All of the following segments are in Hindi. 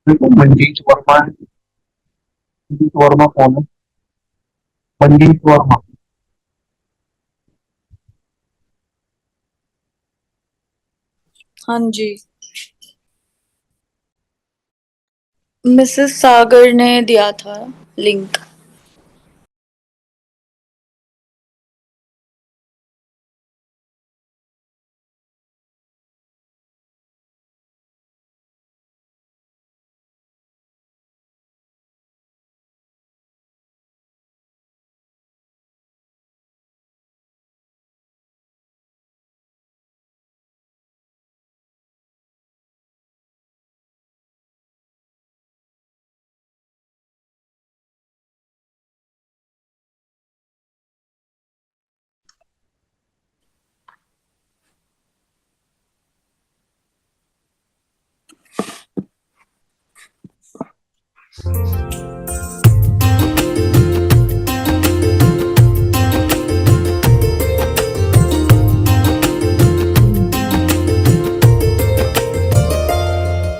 देखो मंजीत वर्मा है। मंजीत वर्मा कौन है? मंजीत वर्मा। हाँ जी। मिसेस सागर ने दिया था लिंक।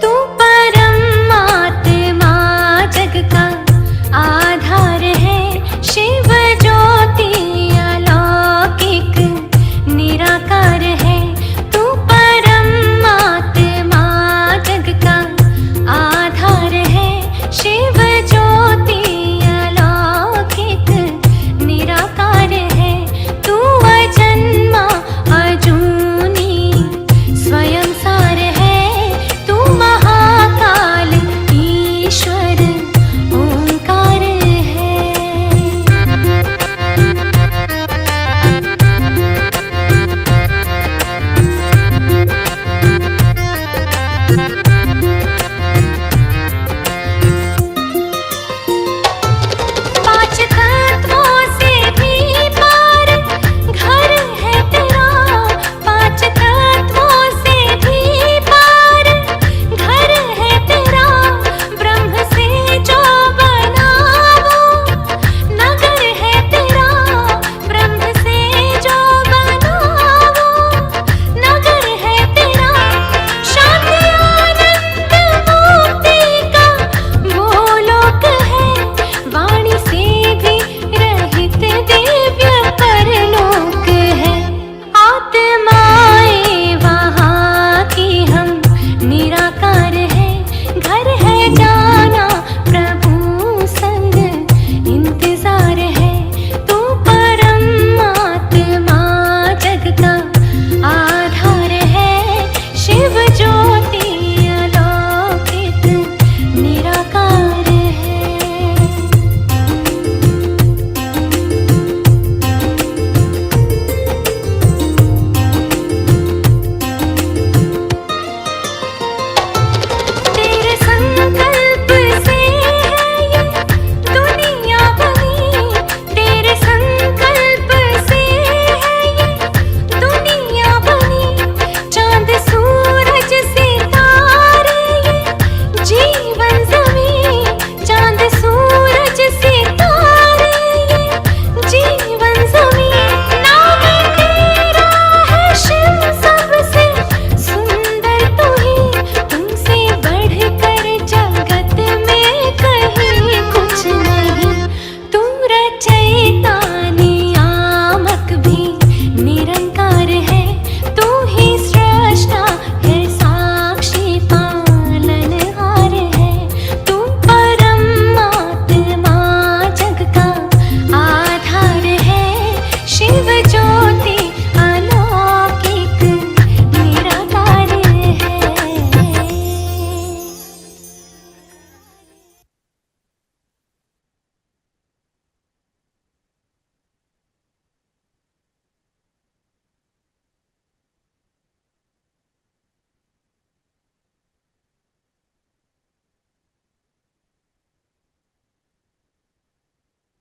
तू परमात्मा जग का आधार है, शिव ज्योति अलौकिक निराकार है। तू परमात्मा जग का आधार है, शिव ज्योति अलौकिक निराकार है। तू अजन्मा अजूनी स्वयं सार है, तू महाकाल ईश्वर ओंकार है। पांच तत्वों से भी पार घर है तेरा, पांच तत्वों से भी पार घर है तेरा। ब्रह्म से जो बना वो नगर है तेरा, ब्रह्म से जो बना वो नगर है तेरा। शांति आनंद मुक्ति का वो लोक है, वाणी से भी रहित दिव्य परलोक है। आत्माएं वहाँ की हम निराकार है, घर है जाना प्रभु संग इंतजार है। तू परमात्मा जग का आधार है, शिव ज्योति अलौकिक निराकार है। तेरे संकल्प से है ये दुनिया बनी, तेरे संकल्प से है ये दुनिया बनी। चांद सूरज सितारे ये जीवन जमी, चांद सूरज सितारे ये जीवन जमी। नाम तेरा है शिव सबसे सुंदर तू ही, तुमसे बढ़कर जगत में कहीं कुछ नहीं। तू रचयिता नियामक भी निरंकार है, तू ही सृष्टा है साक्षी पालनहार है। तू परमात्मा जग का आधार है, शिव ज्योति अलौकिक निराकार है।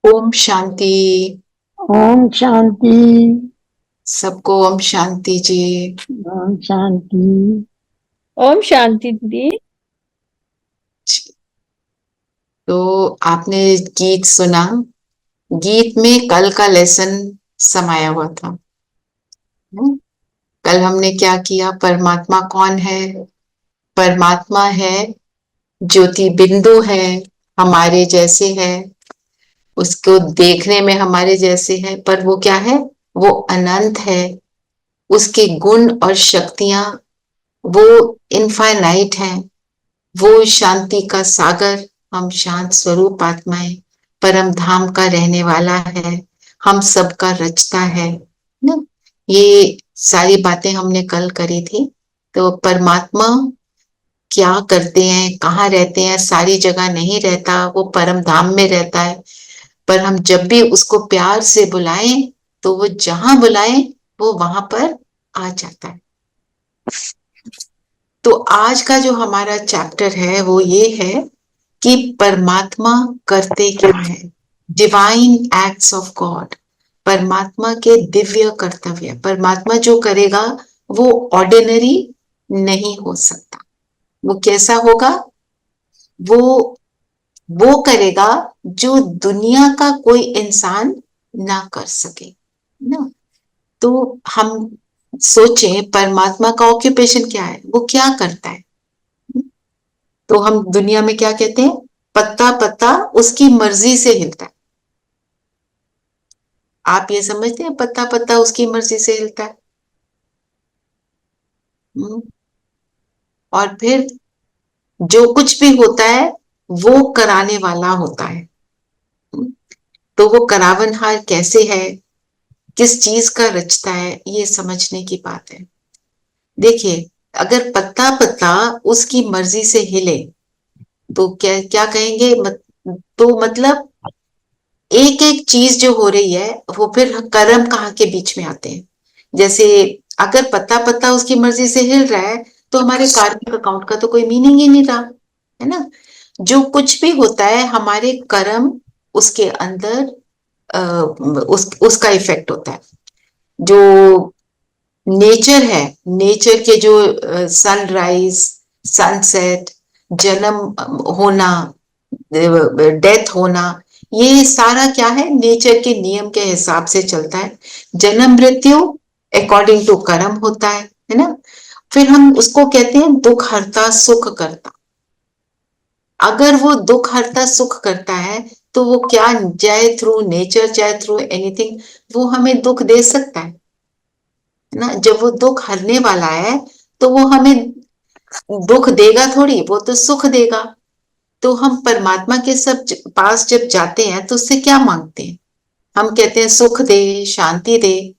ओम शांति। ओम शांति। सबको ओम शांति जी। ओम शांति। ओम शांति दीदी। तो आपने गीत सुना, गीत में कल का लेसन समाया हुआ था। कल हमने क्या किया, परमात्मा कौन है? परमात्मा है ज्योति बिंदु है, हमारे जैसे है, उसको देखने में हमारे जैसे है, पर वो क्या है? वो अनंत है। उसके गुण और शक्तियां वो इनफाइनाइट हैं। वो शांति का सागर, हम शांत स्वरूप आत्माएं, परम धाम का रहने वाला है, हम सबका रचता है ना। ये सारी बातें हमने कल करी थी। तो परमात्मा क्या करते हैं, कहाँ रहते हैं? सारी जगह नहीं रहता, वो परम धाम में रहता है। पर हम जब भी उसको प्यार से बुलाएं तो वो जहां बुलाएं वो वहां पर आ जाता है। तो आज का जो हमारा चैप्टर है वो ये है कि परमात्मा करते क्या है, डिवाइन एक्ट्स ऑफ गॉड, परमात्मा के दिव्य कर्तव्य। परमात्मा जो करेगा वो ऑर्डिनरी नहीं हो सकता। वो कैसा होगा? वो वो करेगा जो दुनिया का कोई इंसान ना कर सके ना। तो हम सोचें परमात्मा का ऑक्यूपेशन क्या है, वो क्या करता है? तो हम दुनिया में क्या कहते हैं? पत्ता पत्ता उसकी मर्जी से हिलता है। आप ये समझते हैं पत्ता पत्ता उसकी मर्जी से हिलता है? और फिर जो कुछ भी होता है वो कराने वाला होता है। तो वो करावनहार कैसे है, किस चीज का रचता है, ये समझने की बात है। देखिए, अगर पत्ता पत्ता उसकी मर्जी से हिले तो क्या क्या कहेंगे? तो मतलब एक एक चीज जो हो रही है वो फिर कर्म कहाँ के बीच में आते हैं। जैसे अगर पत्ता पत्ता उसकी मर्जी से हिल रहा है तो हमारे कार्मिक अकाउंट का तो कोई मीनिंग ही नहीं रहा, है ना। जो कुछ भी होता है हमारे कर्म उसके अंदर उसका इफेक्ट होता है। जो नेचर है, नेचर के जो सनराइज, सनसेट, जन्म होना, डेथ होना, ये सारा क्या है? नेचर के नियम के हिसाब से चलता है। जन्म मृत्यु अकॉर्डिंग टू कर्म होता है ना। फिर हम उसको कहते हैं दुख हरता सुख करता। अगर वो दुख हरता सुख करता है तो वो क्या, चाहे थ्रू नेचर चाहे थ्रू एनीथिंग, वो हमें दुख दे सकता है ना। जब वो दुख हरने वाला है तो वो हमें दुख देगा थोड़ी, वो तो सुख देगा। तो हम परमात्मा के सब पास जब जाते हैं तो उससे क्या मांगते हैं? हम कहते हैं सुख दे, शांति दे।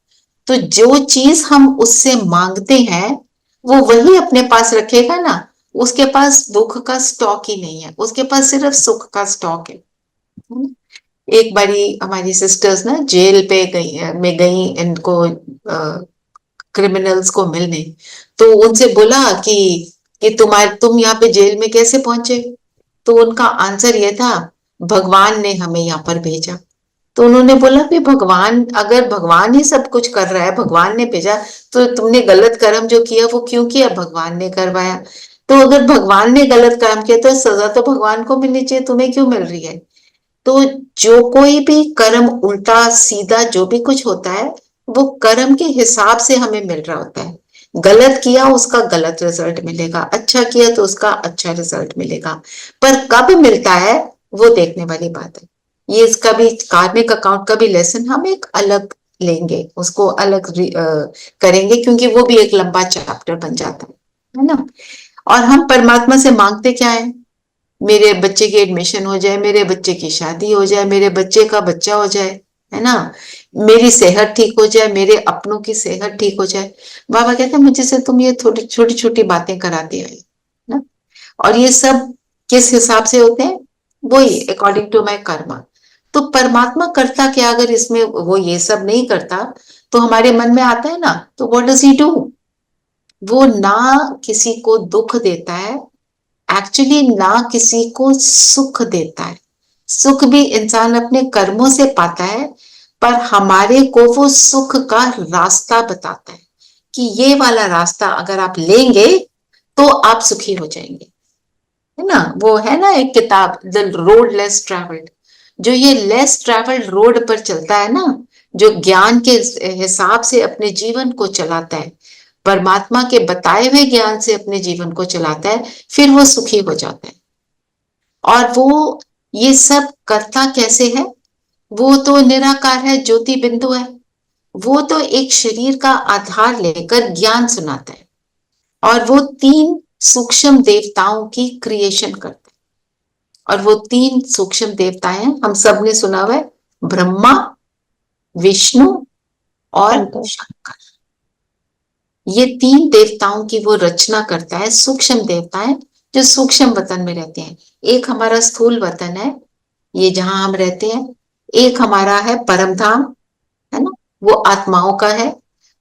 तो जो चीज हम उससे मांगते हैं वो वही अपने पास रखेगा ना। उसके पास दुख का स्टॉक ही नहीं है, उसके पास सिर्फ सुख का स्टॉक है। एक बारी हमारी सिस्टर्स ना जेल पे गई इनको क्रिमिनल्स को मिलने। तो उनसे बोला कि तुम यहाँ पे जेल में कैसे पहुंचे? तो उनका आंसर ये था, भगवान ने हमें यहाँ पर भेजा। तो उन्होंने बोला कि भगवान, अगर भगवान ही सब कुछ कर रहा है, भगवान ने भेजा, तो तुमने गलत कर्म जो किया वो क्यों किया? भगवान ने करवाया। तो अगर भगवान ने गलत काम किया तो सजा तो भगवान को मिलनी चाहिए, तुम्हें क्यों मिल रही है? तो जो कोई भी कर्म उल्टा सीधा जो भी कुछ होता है वो कर्म के हिसाब से हमें मिल रहा होता है। गलत किया उसका गलत रिजल्ट मिलेगा, अच्छा किया तो उसका अच्छा रिजल्ट मिलेगा। पर कब मिलता है वो देखने वाली बात है। ये इसका भी कार्मिक अकाउंट का भी लेसन हम एक अलग लेंगे, उसको अलग करेंगे, क्योंकि वो भी एक लंबा चैप्टर बन जाता है ना। और हम परमात्मा से मांगते क्या है? मेरे बच्चे की एडमिशन हो जाए, मेरे बच्चे की शादी हो जाए, मेरे बच्चे का बच्चा हो जाए, है ना। मेरी सेहत ठीक हो जाए, मेरे अपनों की सेहत ठीक हो जाए। बाबा कहते हैं मुझे से तुम ये थोड़ी छोटी छोटी बातें कराते आए ना। और ये सब किस हिसाब से होते हैं? वही अकॉर्डिंग टू माई कर्मा। तो परमात्मा करता क्या अगर इसमें वो ये सब नहीं करता? तो हमारे मन में आता है ना, तो व्हाट डज ही डू? वो ना किसी को दुख देता है, एक्चुअली ना किसी को सुख देता है। सुख भी इंसान अपने कर्मों से पाता है, पर हमारे को वो सुख का रास्ता बताता है कि ये वाला रास्ता अगर आप लेंगे तो आप सुखी हो जाएंगे, है ना। वो है ना एक किताब, द रोड लेस ट्रेवल्ड। जो ये लेस ट्रेवल्ड रोड पर चलता है ना, जो ज्ञान के हिसाब से अपने जीवन को चलाता है, परमात्मा के बताए हुए ज्ञान से अपने जीवन को चलाता है, फिर वो सुखी हो जाता है। और वो ये सब करता कैसे है? वो तो निराकार है, ज्योति बिंदु है। वो तो एक शरीर का आधार लेकर ज्ञान सुनाता है, और वो 3 सूक्ष्म देवताओं की क्रिएशन करता है। और वो 3 सूक्ष्म देवता हैं, हम सब ने सुना हुआ है, ब्रह्मा, विष्णु और शंकर। शंकर। ये 3 देवताओं की वो रचना करता है, सूक्ष्म देवता है जो सूक्ष्म वतन में रहते हैं। एक हमारा स्थूल वतन है, ये जहां हम रहते हैं। एक हमारा है परम धाम, है ना, वो आत्माओं का है।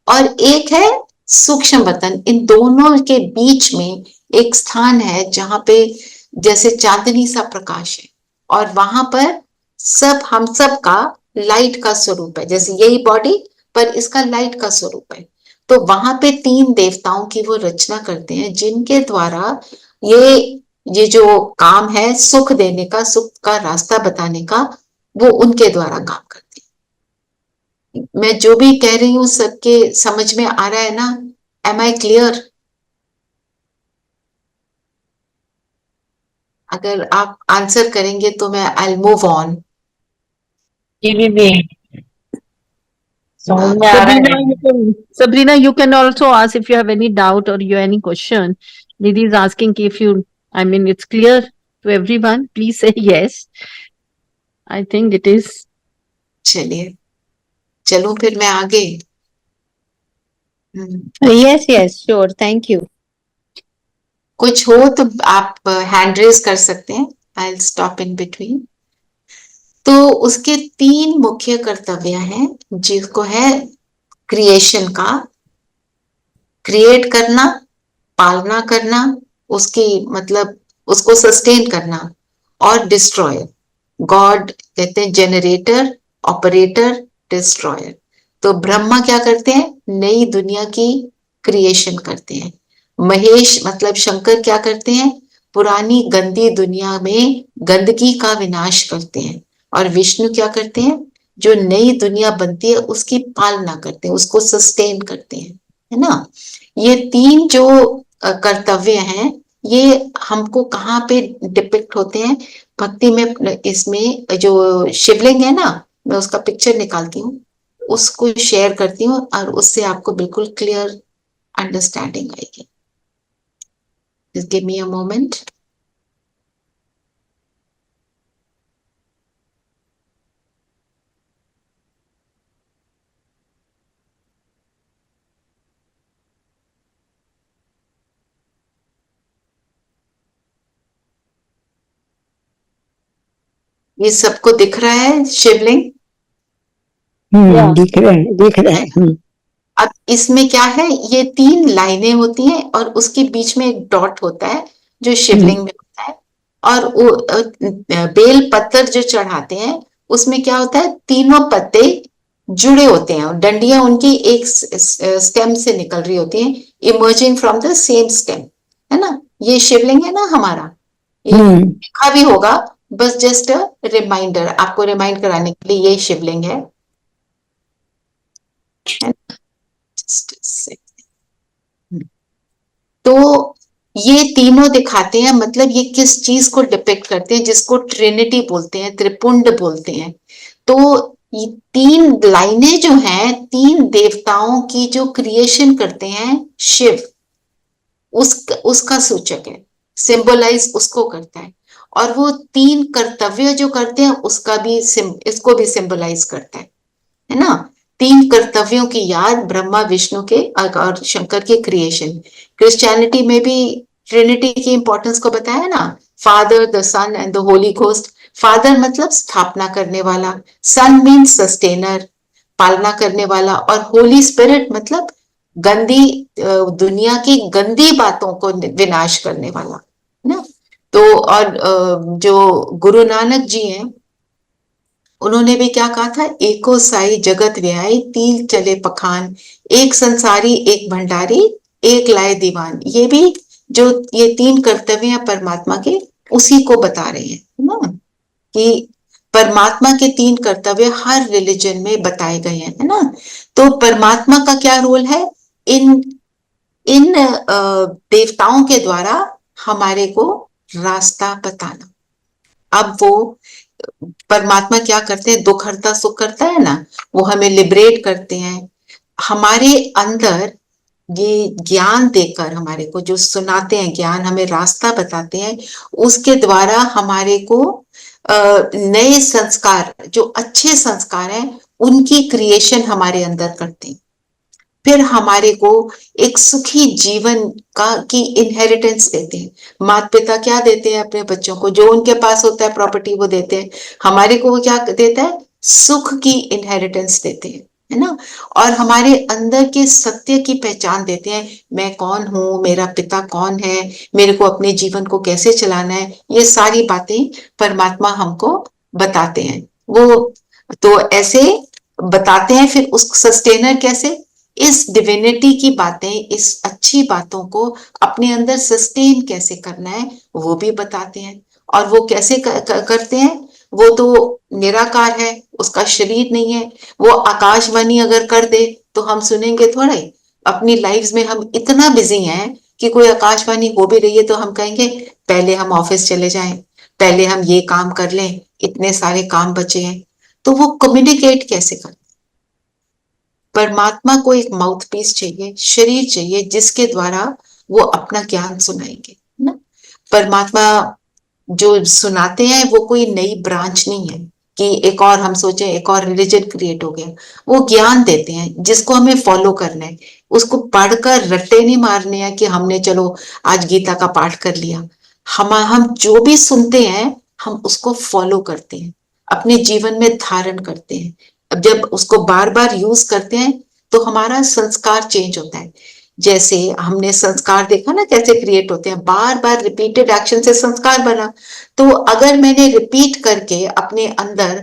और एक है सूक्ष्म वतन। इन दोनों के बीच में एक स्थान है जहां पे जैसे चांदनी सा प्रकाश है, और वहां पर सब हम सब का लाइट का स्वरूप है, जैसे यही बॉडी पर इसका लाइट का स्वरूप है। तो वहां पे 3 देवताओं की वो रचना करते हैं, जिनके द्वारा ये जो काम है सुख देने का, सुख का रास्ता बताने का, वो उनके द्वारा काम करते हैं। मैं जो भी कह रही हूं सबके समझ में आ रहा है ना? Am I clear? अगर आप आंसर करेंगे तो मैं आई मूव ऑन। जी दीदी समझ में आ रहा है। Sabrina, you can also ask if you have any doubt or you any question. Didi is asking if you, I mean, it's clear to everyone. Please say yes. I think it is. चलिए, चलो फिर मैं आगे। Yes, yes, sure. Thank you. कुछ हो तो आप हैंड रेज कर सकते हैं, I will stop in between. तो उसके 3 मुख्य कर्तव्य हैं, जिसको है क्रिएशन का, क्रिएट करना, पालना करना, उसकी मतलब उसको सस्टेन करना, और डिस्ट्रॉयर। गॉड कहते हैं जनरेटर, ऑपरेटर, डिस्ट्रॉयर। तो ब्रह्मा क्या करते हैं? नई दुनिया की क्रिएशन करते हैं। महेश मतलब शंकर क्या करते हैं? पुरानी गंदी दुनिया में गंदगी का विनाश करते हैं। और विष्णु क्या करते हैं? जो नई दुनिया बनती है उसकी पालना करते हैं, उसको सस्टेन करते हैं, है ना। ये 3 जो कर्तव्य हैं, ये हमको कहाँ पे डिपिक्ट होते हैं? भक्ति में। इसमें जो शिवलिंग है ना, मैं उसका पिक्चर निकालती हूँ, उसको शेयर करती हूँ, और उससे आपको बिल्कुल क्लियर अंडरस्टैंडिंग आएगी। Just give me a moment. ये सबको दिख रहा है शिवलिंग? दिख रहा है। अब इसमें क्या है? ये 3 लाइनें होती हैं, और उसके बीच में एक डॉट होता है जो शिवलिंग में होता है। और वो बेल पत्तर जो चढ़ाते हैं, उसमें क्या होता है? तीनों पत्ते जुड़े होते हैं, और डंडियां उनकी एक स्टेम से निकल रही होती हैं, emerging from the same stem, है ना। ये शिवलिंग है ना हमारा, ये लिखा भी होगा, बस जस्ट अ रिमाइंडर, आपको रिमाइंड कराने के लिए ये शिवलिंग है। तो ये तीनों दिखाते हैं, मतलब ये किस चीज को डिपिक्ट करते हैं, जिसको ट्रिनिटी बोलते हैं, त्रिपुंड बोलते हैं। तो ये 3 लाइनें जो हैं, 3 देवताओं की जो क्रिएशन करते हैं शिव, उसका सूचक है, सिंबलाइज उसको करता है। और वो 3 कर्तव्य जो करते हैं उसका भी इसको भी सिंबलाइज करता है ना। 3 कर्तव्यों की याद ब्रह्मा, विष्णु के और शंकर के क्रिएशन। क्रिश्चियनिटी में भी ट्रिनिटी की इंपॉर्टेंस को बताया ना, father, the son and the holy ghost. Father मतलब स्थापना करने वाला, सन मीन्स सस्टेनर, पालना करने वाला, और होली स्पिरिट मतलब गंदी दुनिया की गंदी बातों को विनाश करने वाला ना। तो और जो गुरु नानक जी हैं, उन्होंने भी क्या कहा था? एको साई जगत व्याई, तीन चले पखान, एक संसारी एक भंडारी, एक लाए दीवान। ये भी जो ये 3 कर्तव्य हैं परमात्मा के, उसी को बता रहे हैं ना, कि परमात्मा के 3 कर्तव्य हर रिलीजन में बताए गए हैं, है ना। तो परमात्मा का क्या रोल है? इन देवताओं के द्वारा हमारे को रास्ता बताना, अब वो परमात्मा क्या करते हैं, दुख हरता सुख करता है ना, वो हमें लिबरेट करते हैं। हमारे अंदर ये ज्ञान देकर, हमारे को जो सुनाते हैं ज्ञान, हमें रास्ता बताते हैं, उसके द्वारा हमारे को नए संस्कार, जो अच्छे संस्कार हैं, उनकी क्रिएशन हमारे अंदर करते हैं। फिर हमारे को एक सुखी जीवन का की इनहेरिटेंस देते हैं। माता पिता क्या देते हैं अपने बच्चों को, जो उनके पास होता है प्रॉपर्टी वो देते हैं। हमारे को वो क्या देता है, सुख की इनहेरिटेंस देते हैं, है ना। और हमारे अंदर के सत्य की पहचान देते हैं, मैं कौन हूँ, मेरा पिता कौन है, मेरे को अपने जीवन को कैसे चलाना है, ये सारी बातें परमात्मा हमको बताते हैं। वो तो ऐसे बताते हैं। फिर उस सस्टेनर कैसे, इस डिविनिटी की बातें, इस अच्छी बातों को अपने अंदर सस्टेन कैसे करना है वो भी बताते हैं। और वो कैसे करते हैं, वो तो निराकार है, उसका शरीर नहीं है। वो आकाशवाणी अगर कर दे तो हम सुनेंगे थोड़े। अपनी लाइफ्स में हम इतना बिजी हैं कि कोई आकाशवाणी हो भी रही है तो हम कहेंगे पहले हम ऑफिस चले जाएं, पहले हम ये काम कर लें, इतने सारे काम बचे हैं। तो वो कम्युनिकेट कैसे कर, परमात्मा को एक माउथ पीस चाहिए, शरीर चाहिए, जिसके द्वारा वो अपना ज्ञान सुनाएंगे, ना। परमात्मा जो सुनाते हैं वो कोई नई ब्रांच नहीं है कि एक और हम सोचे एक और रिलीजन क्रिएट हो गया। वो ज्ञान देते हैं जिसको हमें फॉलो करना है। उसको पढ़कर रट्टे नहीं मारने हैं कि हमने चलो आज गीता का पाठ कर लिया। हम जो भी सुनते हैं हम उसको फॉलो करते हैं, अपने जीवन में धारण करते हैं। अब जब उसको बार बार यूज करते हैं तो हमारा संस्कार चेंज होता है। जैसे हमने संस्कार देखा ना कैसे क्रिएट होते हैं, बार बार रिपीटेड एक्शन से संस्कार बना। तो अगर मैंने रिपीट करके अपने अंदर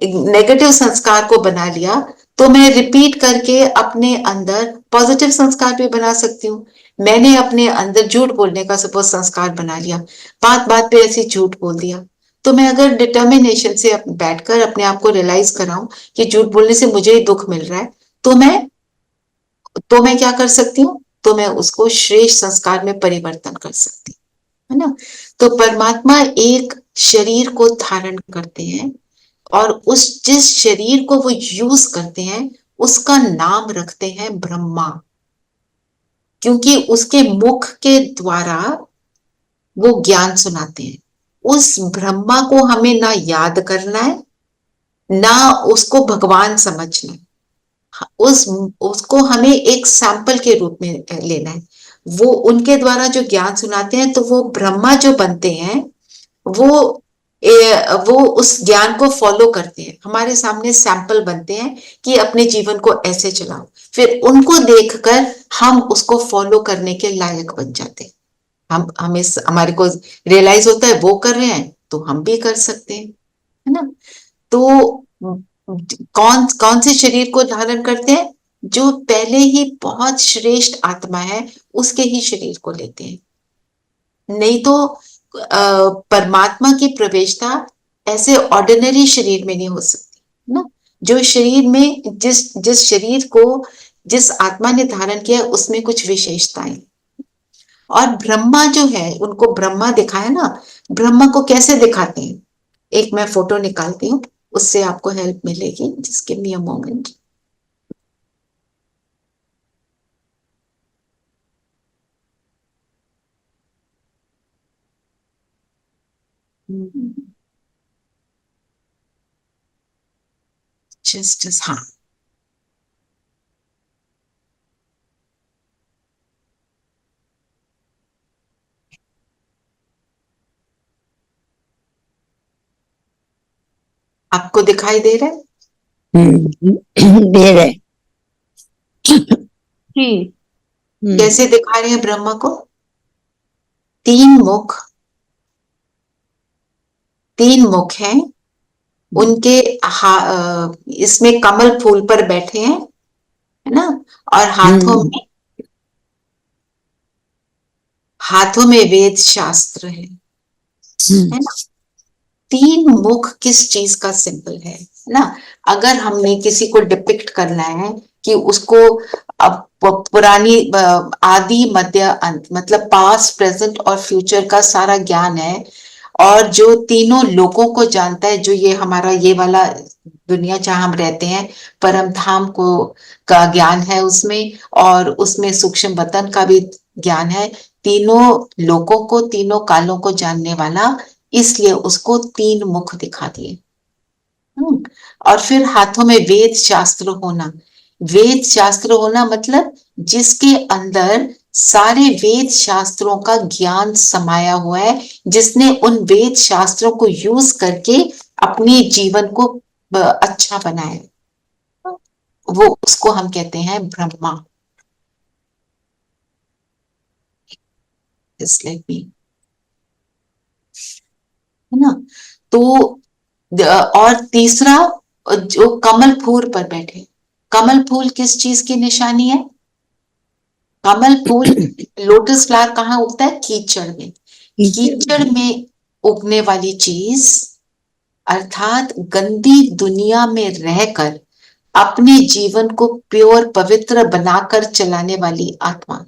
नेगेटिव संस्कार को बना लिया तो मैं रिपीट करके अपने अंदर पॉजिटिव संस्कार भी बना सकती हूँ। मैंने अपने अंदर झूठ बोलने का सपोज संस्कार बना लिया, बात बात पे ऐसे झूठ बोल दिया, तो मैं अगर डिटर्मिनेशन से बैठकर अपने आप को रियलाइज कराऊं कि झूठ बोलने से मुझे ही दुख मिल रहा है, तो मैं क्या कर सकती हूँ, तो मैं उसको श्रेष्ठ संस्कार में परिवर्तन कर सकती हूँ, है ना। तो परमात्मा एक शरीर को धारण करते हैं और उस जिस शरीर को वो यूज करते हैं उसका नाम रखते हैं ब्रह्मा, क्योंकि उसके मुख के द्वारा वो ज्ञान सुनाते हैं। उस ब्रह्मा को हमें ना याद करना है ना उसको भगवान समझना है, उसको हमें एक सैंपल के रूप में लेना है। वो उनके द्वारा जो ज्ञान सुनाते हैं तो वो ब्रह्मा जो बनते हैं वो उस ज्ञान को फॉलो करते हैं, हमारे सामने सैंपल बनते हैं कि अपने जीवन को ऐसे चलाओ। फिर उनको देखकर हम उसको फॉलो करने के लायक बन जाते हैं। हमें हमारे को रियलाइज होता है वो कर रहे हैं तो हम भी कर सकते हैं, है ना। तो कौन कौन से शरीर को धारण करते हैं, जो पहले ही बहुत श्रेष्ठ आत्मा है उसके ही शरीर को लेते हैं। नहीं तो परमात्मा की प्रवेशता ऐसे ऑर्डिनरी शरीर में नहीं हो सकती ना। जो शरीर में जिस शरीर को जिस आत्मा ने धारण किया उसमें कुछ विशेषताएं। और ब्रह्मा जो है उनको ब्रह्मा दिखाया ना, ब्रह्मा को कैसे दिखाते हैं, एक मैं फोटो निकालती हूँ उससे आपको हेल्प मिलेगी। Just give me a moment. Just हाँ, आपको दिखाई दे रहा है? दे रहे। जी, कैसे दिखा रहे हैं ब्रह्मा को? तीन मुख हैं उनके, इसमें कमल फूल पर बैठे हैं, है ना। और हाथों में वेद शास्त्र है ना। तीन मुख किस चीज का सिंबल है ना। अगर हमने किसी को डिपिक्ट करना है कि उसको अब पुरानी आदि मध्य अंत मतलब पास्ट प्रेजेंट और फ्यूचर का सारा ज्ञान है, और जो तीनों लोगों को जानता है, जो ये हमारा ये वाला दुनिया जहां हम रहते हैं, परम धाम को का ज्ञान है उसमें, और उसमें सूक्ष्म वतन का भी ज्ञान है, तीनों लोगों को, तीनों कालों को जानने वाला, इसलिए उसको 3 मुख दिखा दिए। और फिर हाथों में वेद शास्त्र होना। वेद शास्त्र होना मतलब जिसके अंदर सारे वेद शास्त्रों का ज्ञान समाया हुआ है, जिसने उन वेद शास्त्रों को यूज करके अपने जीवन को अच्छा बनाया, वो उसको हम कहते हैं ब्रह्मा। है ना? तो और तीसरा, जो कमल फूल पर बैठे, कमल फूल किस चीज की निशानी है? कमल फूल, लोटस फ्लावर कहाँ उगता है? कीचड़ में। कीचड़ में उगने वाली चीज, अर्थात गंदी दुनिया में रहकर अपने जीवन को प्योर पवित्र बनाकर चलाने वाली आत्मा,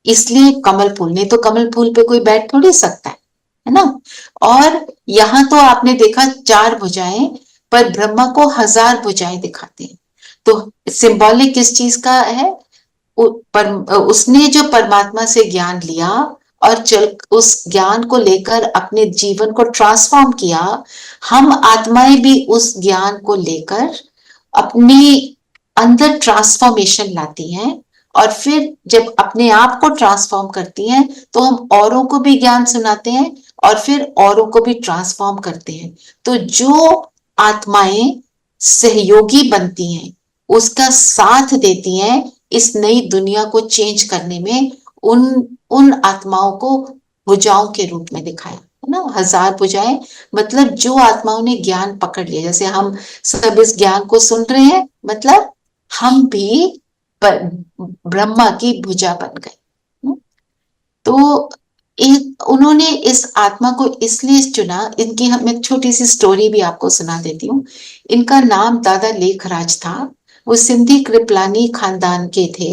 इसलिए कमल फूल। नहीं तो कमल फूल पे कोई बैठ थोड़ी सकता है ना? और यहाँ तो आपने देखा 4 भुजाएं, पर ब्रह्मा को 1000 भुजाएं दिखाते हैं। तो सिंबॉलिक किस चीज का है? उसने जो परमात्मा से ज्ञान लिया और चल उस ज्ञान को लेकर अपने जीवन को ट्रांसफॉर्म किया, हम आत्माएं भी उस ज्ञान को लेकर अपने अंदर ट्रांसफॉर्मेशन लाती हैं, और फिर जब अपने आप को ट्रांसफॉर्म करती हैं तो हम औरों को भी ज्ञान सुनाते हैं और फिर औरों को भी ट्रांसफॉर्म करते हैं। तो जो आत्माएं सहयोगी बनती हैं, उसका साथ देती हैं इस नई दुनिया को चेंज करने में, उन आत्माओं को भुजाओं के रूप में दिखाया है ना। 1000 भुजाएं मतलब जो आत्माओं ने ज्ञान पकड़ लिया, जैसे हम सब इस ज्ञान को सुन रहे हैं, मतलब हम भी ब्रह्मा की भुजा बन गए। तो उन्होंने इस आत्मा को इसलिए चुना, इनकी हम एक छोटी सी स्टोरी भी आपको सुना देती हूँ। इनका नाम दादा लेखराज था। वो सिंधी कृपलानी खानदान के थे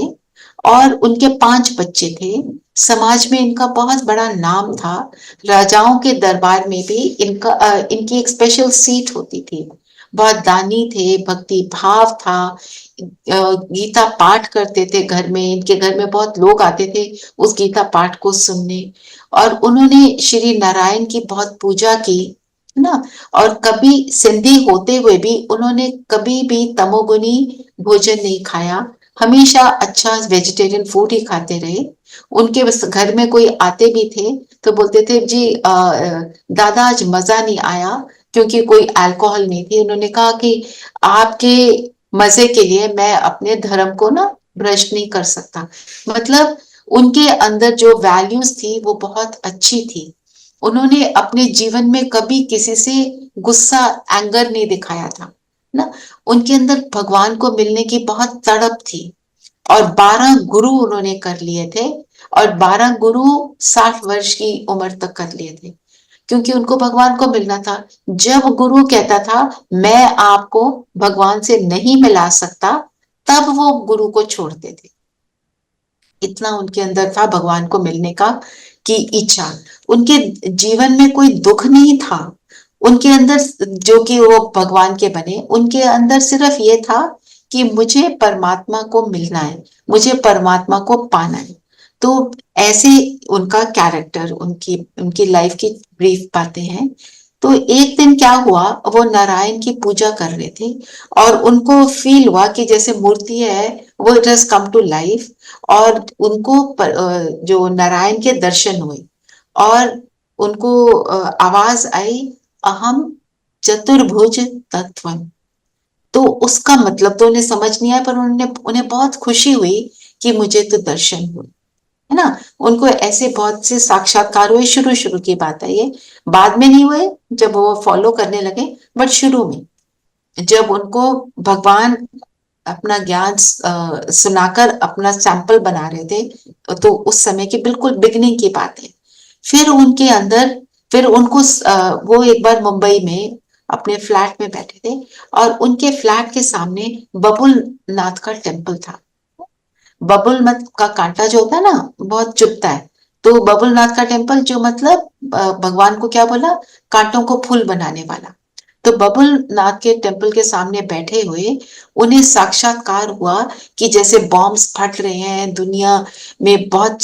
और उनके 5 बच्चे थे। समाज में इनका बहुत बड़ा नाम था। राजाओं के दरबार में भी इनकी एक स्पेशल सीट होती थी। बहुत दानी थे, भक्ति भाव था, गीता पाठ करते थे घर में। इनके घर में बहुत लोग आते थे उस गीता पाठ को सुनने, और उन्होंने श्री नारायण की बहुत पूजा की ना। और कभी सिंधी होते हुए भी उन्होंने कभी भी तमोगुनी भोजन नहीं खाया, हमेशा अच्छा वेजिटेरियन फूड ही खाते रहे। उनके घर में कोई आते भी थे तो बोलते थे जी दादा आज मजा नहीं आया, क्योंकि कोई अल्कोहल नहीं थी। उन्होंने कहा कि आपके मजे के लिए मैं अपने धर्म को ना भ्रष्ट नहीं कर सकता। मतलब उनके अंदर जो वैल्यूज थी वो बहुत अच्छी थी। उन्होंने अपने जीवन में कभी किसी से गुस्सा, एंगर नहीं दिखाया था ना। उनके अंदर भगवान को मिलने की बहुत तड़प थी, और 12 गुरु उन्होंने कर लिए थे, और 12 गुरु 60 वर्ष की उम्र तक कर लिए थे, क्योंकि उनको भगवान को मिलना था। जब गुरु कहता था मैं आपको भगवान से नहीं मिला सकता, तब वो गुरु को छोड़ते थे। इतना उनके अंदर था भगवान को मिलने का की इच्छा। उनके जीवन में कोई दुख नहीं था उनके अंदर, जो कि वो भगवान के बने। उनके अंदर सिर्फ ये था कि मुझे परमात्मा को मिलना है, मुझे परमात्मा को पाना है। तो ऐसे उनका कैरेक्टर, उनकी लाइफ की ब्रीफ बातें हैं। तो एक दिन क्या हुआ, वो नारायण की पूजा कर रहे थे और उनको फील हुआ कि जैसे मूर्ति है वो it has come to life, और उनको जो नारायण के दर्शन हुए और उनको आवाज आई अहम चतुर्भुज तत्वम। तो उसका मतलब तो उन्हें समझ नहीं आया, पर उन्हें बहुत खुशी हुई कि मुझे तो दर्शन हुए, है ना। उनको ऐसे बहुत से साक्षात्कार हुए। शुरू की बात है ये, बाद में नहीं हुए जब वो फॉलो करने लगे, बट शुरू में जब उनको भगवान अपना ज्ञान सुनाकर अपना सैंपल बना रहे थे, तो उस समय की बिल्कुल बिगनिंग की बात है। फिर उनके अंदर, फिर उनको वो एक बार मुंबई में अपने फ्लैट में बैठे थे और उनके फ्लैट के सामने बबुल नाथ का टेम्पल था। बबुल मत का कांटा जो होता है ना, बहुत चुभता है, तो बबुलनाथ का टेम्पल जो मतलब भगवान को क्या बोला, कांटों को फूल बनाने वाला। तो बबुलनाथ के टेम्पल के सामने बैठे हुए उन्हें साक्षात्कार हुआ कि जैसे बॉम्ब्स फट रहे हैं, दुनिया में बहुत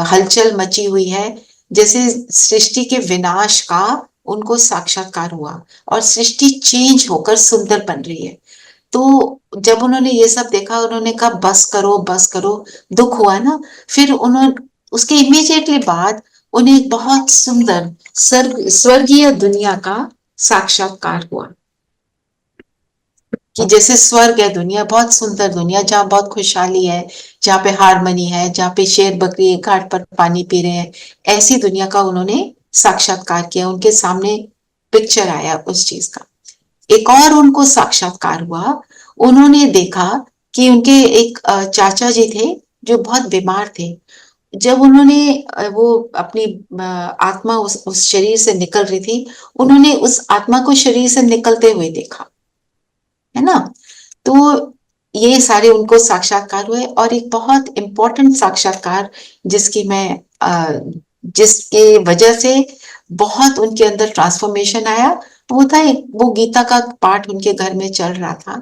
हलचल मची हुई है, जैसे सृष्टि के विनाश का उनको साक्षात्कार हुआ और सृष्टि चेंज होकर सुंदर बन रही है। तो जब उन्होंने ये सब देखा, उन्होंने कहा बस करो बस करो, दुख हुआ ना। फिर उन्होंने उसके इमीडिएटली बाद उन्हें एक बहुत सुंदर स्वर्गीय दुनिया का साक्षात्कार हुआ कि जैसे स्वर्ग है दुनिया, बहुत सुंदर दुनिया जहाँ बहुत खुशहाली है, जहाँ पे हारमनी है, जहाँ पे शेर बकरी घाट पर पानी पी रहे हैं, ऐसी दुनिया का उन्होंने साक्षात्कार किया। उनके सामने पिक्चर आया उस चीज का। एक और उनको साक्षात्कार हुआ, उन्होंने देखा कि उनके एक चाचा जी थे जो बहुत बीमार थे। जब उन्होंने वो अपनी आत्मा उस शरीर से निकल रही थी, उन्होंने उस आत्मा को शरीर से निकलते हुए देखा, है ना। तो ये सारे उनको साक्षात्कार हुए। और एक बहुत इंपॉर्टेंट साक्षात्कार जिसकी मैं जिसके वजह से बहुत उनके अंदर ट्रांसफॉर्मेशन आया, वो था वो गीता का पाठ उनके घर में चल रहा था।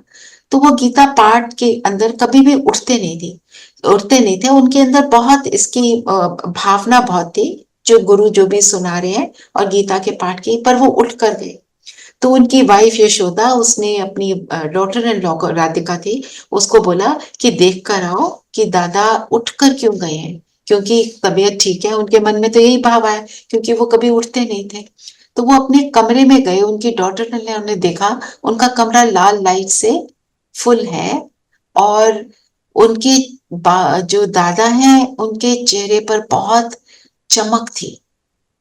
तो वो गीता पाठ के अंदर कभी भी उठते नहीं थे। उनके अंदर बहुत इसकी भावना बहुत थी, जो गुरु जो भी सुना रहे हैं और गीता के पाठ की, पर वो उठ कर गए। तो उनकी वाइफ यशोदा, उसने अपनी डॉटर इन लॉ राधिका थी, उसको बोला कि देख कर आओ कि दादा उठकर क्यों गए हैं, क्योंकि तबीयत ठीक है। उनके मन में तो यही भाव आया, क्योंकि वो कभी उठते नहीं थे। तो वो अपने कमरे में गए, उनकी डॉटर ने उन्हें देखा, उनका कमरा लाल लाइट से फुल है और उनके जो दादा हैं उनके चेहरे पर बहुत चमक थी,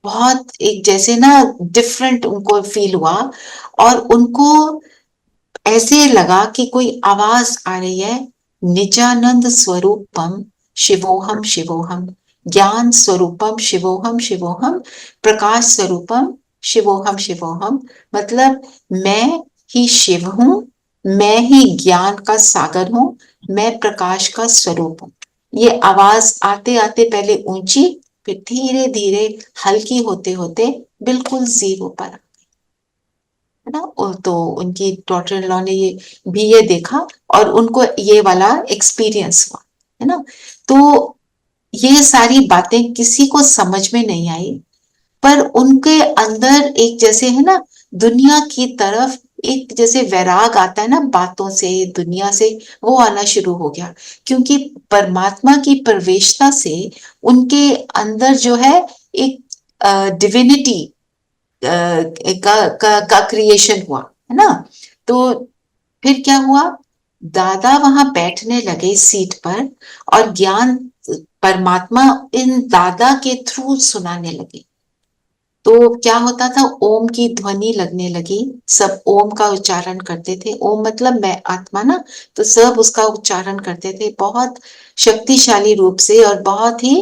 बहुत एक जैसे ना डिफरेंट उनको फील हुआ। और उनको ऐसे लगा कि कोई आवाज आ रही है, निजानंद स्वरूपम शिवोहम शिवोहम, ज्ञान स्वरूपम शिवोहम शिवोहम, प्रकाश स्वरूपम शिवोहम शिवोहम। मतलब मैं ही शिव हूं, मैं ही ज्ञान का सागर हूं, मैं प्रकाश का स्वरूप हूं। ये आवाज आते आते पहले ऊंची, फिर धीरे धीरे हल्की होते होते बिल्कुल जीरो पर, है ना। तो उनकी डॉटर इन लॉ ने ये देखा और उनको ये वाला एक्सपीरियंस हुआ, है ना। तो ये सारी बातें किसी को समझ में नहीं आई, पर उनके अंदर एक जैसे है ना, दुनिया की तरफ एक जैसे वैराग आता है ना बातों से, दुनिया से, वो आना शुरू हो गया। क्योंकि परमात्मा की प्रवेशता से उनके अंदर जो है एक डिविनिटी का क्रिएशन हुआ, है ना। तो फिर क्या हुआ, दादा वहां बैठने लगे सीट पर और ज्ञान परमात्मा इन दादा के थ्रू सुनाने लगे। तो क्या होता था, ओम की ध्वनि लगने लगी, सब ओम का उच्चारण करते थे। ओम मतलब मैं आत्मा ना, तो सब उसका उच्चारण करते थे बहुत शक्तिशाली रूप से और बहुत ही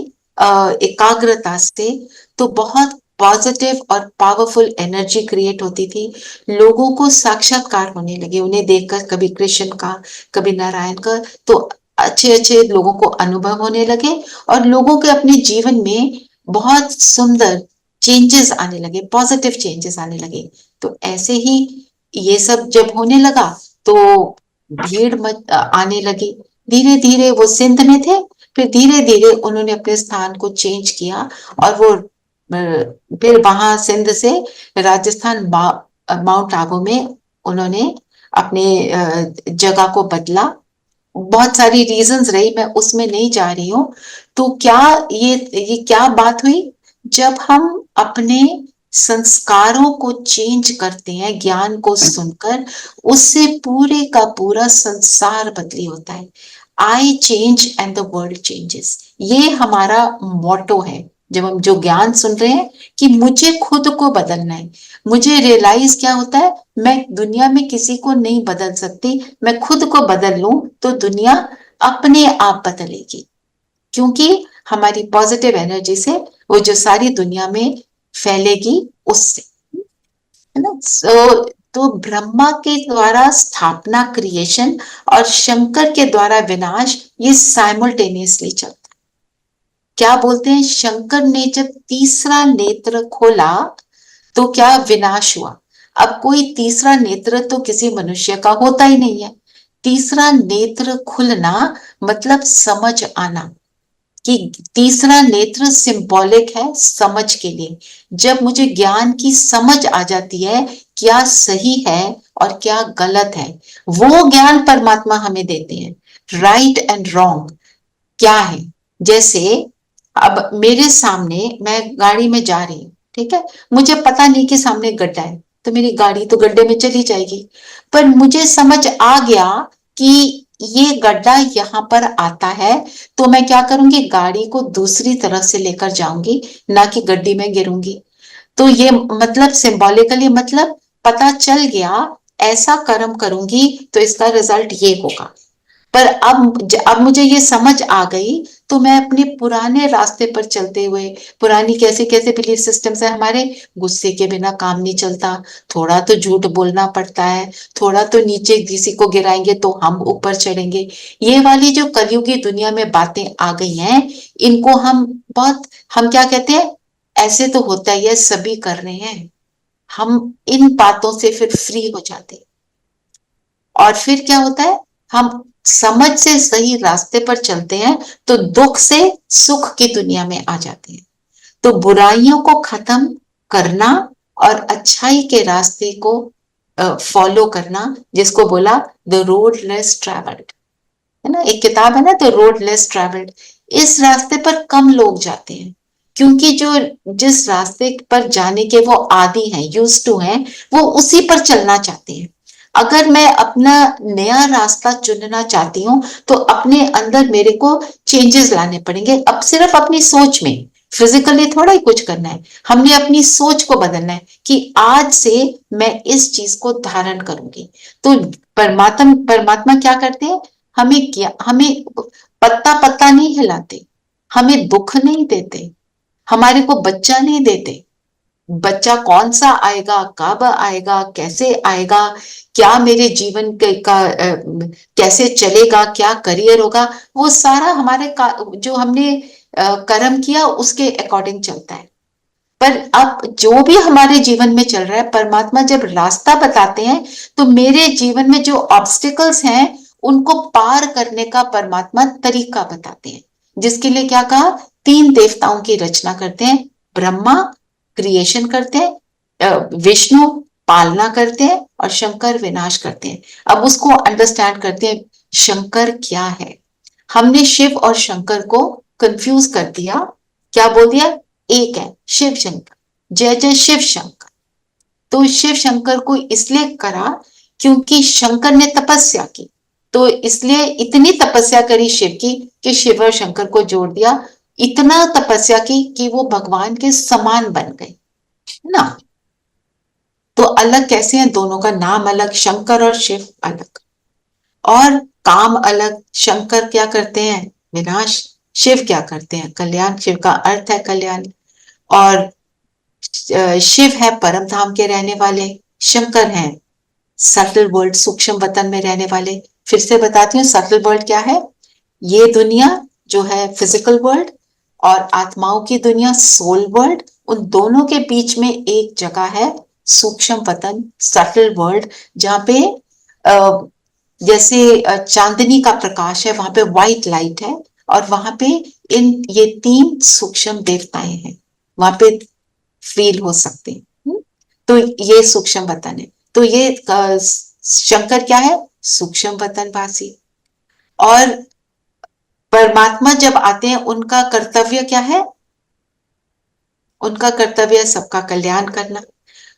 एकाग्रता से। तो बहुत पॉजिटिव और पावरफुल एनर्जी क्रिएट होती थी। लोगों को साक्षात्कार होने लगे उन्हें देखकर, कभी कृष्ण का, कभी नारायण का। तो अच्छे अच्छे लोगों को अनुभव होने लगे और लोगों के अपने जीवन में बहुत सुंदर चेंजेस आने लगे, पॉजिटिव चेंजेस आने लगे। तो ऐसे ही ये सब जब होने लगा तो भीड़ आने लगी। धीरे धीरे वो सिंध में थे, फिर धीरे धीरे उन्होंने अपने स्थान को चेंज किया और वो फिर वहां सिंध से राजस्थान माउंट आबू में उन्होंने अपने जगह को बदला। बहुत सारी रीजंस रही, मैं उसमें नहीं जा रही हूँ। तो क्या ये क्या बात हुई, जब हम अपने संस्कारों को चेंज करते हैं ज्ञान को सुनकर, उससे पूरे का पूरा संसार बदली होता है। I change and the world changes, ये हमारा मोटो है जब हम जो ज्ञान सुन रहे हैं कि मुझे खुद को बदलना है। मुझे रियलाइज क्या होता है, मैं दुनिया में किसी को नहीं बदल सकती, मैं खुद को बदल लूं तो दुनिया अपने आप बदलेगी, क्योंकि हमारी पॉजिटिव एनर्जी से वो जो सारी दुनिया में फैलेगी उससे, है ना। तो ब्रह्मा के द्वारा स्थापना क्रिएशन और शंकर के द्वारा विनाश, ये साइमल्टेनियसली चलता है। क्या बोलते हैं, शंकर ने जब तीसरा नेत्र खोला तो क्या विनाश हुआ। अब कोई तीसरा नेत्र तो किसी मनुष्य का होता ही नहीं है। तीसरा नेत्र खुलना मतलब समझ आना, कि तीसरा नेत्र सिंबॉलिक है समझ के लिए। जब मुझे ज्ञान की समझ आ जाती है क्या सही है और क्या गलत है, वो ज्ञान परमात्मा हमें देते हैं। राइट एंड रॉन्ग क्या है, जैसे अब मेरे सामने मैं गाड़ी में जा रही हूँ, ठीक है, मुझे पता नहीं कि सामने गड्ढा है, तो मेरी गाड़ी तो गड्ढे में चली जाएगी। पर मुझे समझ आ गया कि ये गड्ढा यहाँ पर आता है, तो मैं क्या करूंगी, गाड़ी को दूसरी तरफ से लेकर जाऊंगी, ना कि गड्ढे में गिरूंगी। तो ये मतलब सिंबॉलिकली मतलब पता चल गया ऐसा कर्म करूंगी तो इसका रिजल्ट ये होगा। पर अब मुझे ये समझ आ गई, तो मैं अपने पुराने रास्ते पर चलते हुए, पुरानी कैसे कैसे बिलीफ सिस्टम्स है हमारे, गुस्से के बिना काम नहीं चलता, थोड़ा तो झूठ बोलना पड़ता है, थोड़ा तो नीचे किसी को गिराएंगे तो हम ऊपर चढ़ेंगे। ये वाली जो कलयुगी दुनिया में बातें आ गई हैं, इनको हम क्या कहते हैं, ऐसे तो होता ही है, सभी कर रहे हैं। हम इन बातों से फिर फ्री हो जाते हैं। और फिर क्या होता है, हम समझ से सही रास्ते पर चलते हैं तो दुख से सुख की दुनिया में आ जाते हैं। तो बुराइयों को खत्म करना और अच्छाई के रास्ते को फॉलो करना, जिसको बोला द रोड लेस ट्रैवल्ड, है ना, एक किताब है ना, द रोड लेस ट्रैवल्ड। इस रास्ते पर कम लोग जाते हैं, क्योंकि जो जिस रास्ते पर जाने के वो आदी हैं, यूज्ड टू हैं, वो उसी पर चलना चाहते हैं। अगर मैं अपना नया रास्ता चुनना चाहती हूँ तो अपने अंदर मेरे को चेंजेस लाने पड़ेंगे। अब सिर्फ अपनी सोच में, फिजिकली थोड़ा ही कुछ करना है, हमने अपनी सोच को बदलना है कि आज से मैं इस चीज को धारण करूंगी। तो परमात्मा क्या करते हैं, हमें पत्ता पत्ता नहीं हिलाते, हमें दुख नहीं देते, हमारे को बच्चा नहीं देते। बच्चा कौन सा आएगा, कब आएगा, कैसे आएगा, क्या मेरे जीवन कैसे चलेगा, क्या करियर होगा, वो सारा हमारे जो हमने कर्म किया उसके अकॉर्डिंग चलता है। पर अब जो भी हमारे जीवन में चल रहा है, परमात्मा जब रास्ता बताते हैं तो मेरे जीवन में जो ऑब्स्टिकल्स हैं उनको पार करने का परमात्मा तरीका बताते हैं। जिसके लिए क्या कहा, 3 देवताओं की रचना करते हैं, ब्रह्मा क्रिएशन करते हैं, विष्णु पालना करते हैं और शंकर विनाश करते हैं। अब उसको अंडरस्टैंड करते हैं, शंकर क्या है। हमने शिव और शंकर को कंफ्यूज कर दिया, क्या बोल दिया, एक है शिव शंकर, जय जय शिव शंकर। तो शिव शंकर को इसलिए करा क्योंकि शंकर ने तपस्या की, तो इसलिए इतनी तपस्या करी शिव की कि शिव और शंकर को जोड़ दिया। इतना तपस्या की कि वो भगवान के समान बन गए, है ना। तो अलग कैसे हैं, दोनों का नाम अलग, शंकर और शिव अलग, और काम अलग। शंकर क्या करते हैं, विनाश, शिव क्या करते हैं, कल्याण। शिव का अर्थ है कल्याण, और शिव है परम धाम के रहने वाले, शंकर हैं सटल वर्ल्ड, सूक्ष्म वतन में रहने वाले। फिर से बताती हूँ सटल वर्ल्ड क्या है, ये दुनिया जो है फिजिकल वर्ल्ड, और आत्माओं की दुनिया सोल वर्ल्ड, उन दोनों के बीच में एक जगह है सूक्ष्म वतन, सटल वर्ल्ड, जहाँ पे जैसे चांदनी का प्रकाश है, वहां पे व्हाइट लाइट है, और वहां पे ये 3 सूक्ष्म देवताएं हैं, वहां पे फील हो सकते हैं। तो ये सूक्ष्म वतन है। तो ये शंकर क्या है, सूक्ष्म वतन वासी। और परमात्मा जब आते हैं उनका कर्तव्य क्या है, उनका कर्तव्य सबका कल्याण करना।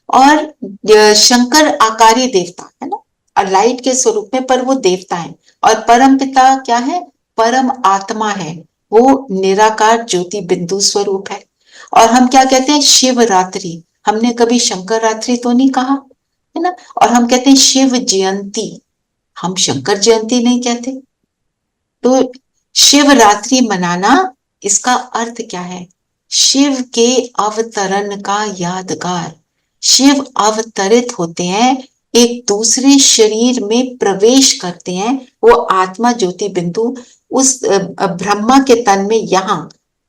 और शंकर आकारी देवता है ना, और लाइट के स्वरूप में, पर वो देवता है। और परम पिता क्या है, परम आत्मा है, वो निराकार ज्योति बिंदु स्वरूप है। और हम क्या कहते हैं, शिवरात्रि, हमने कभी शंकर रात्रि तो नहीं कहा, है ना। और हम कहते हैं शिव जयंती, हम शंकर जयंती नहीं कहते। तो शिवरात्रि मनाना, इसका अर्थ क्या है, शिव के अवतरण का यादगार। शिव अवतरित होते हैं, एक दूसरे शरीर में प्रवेश करते हैं, वो आत्मा ज्योति बिंदु उस ब्रह्मा के तन में यहाँ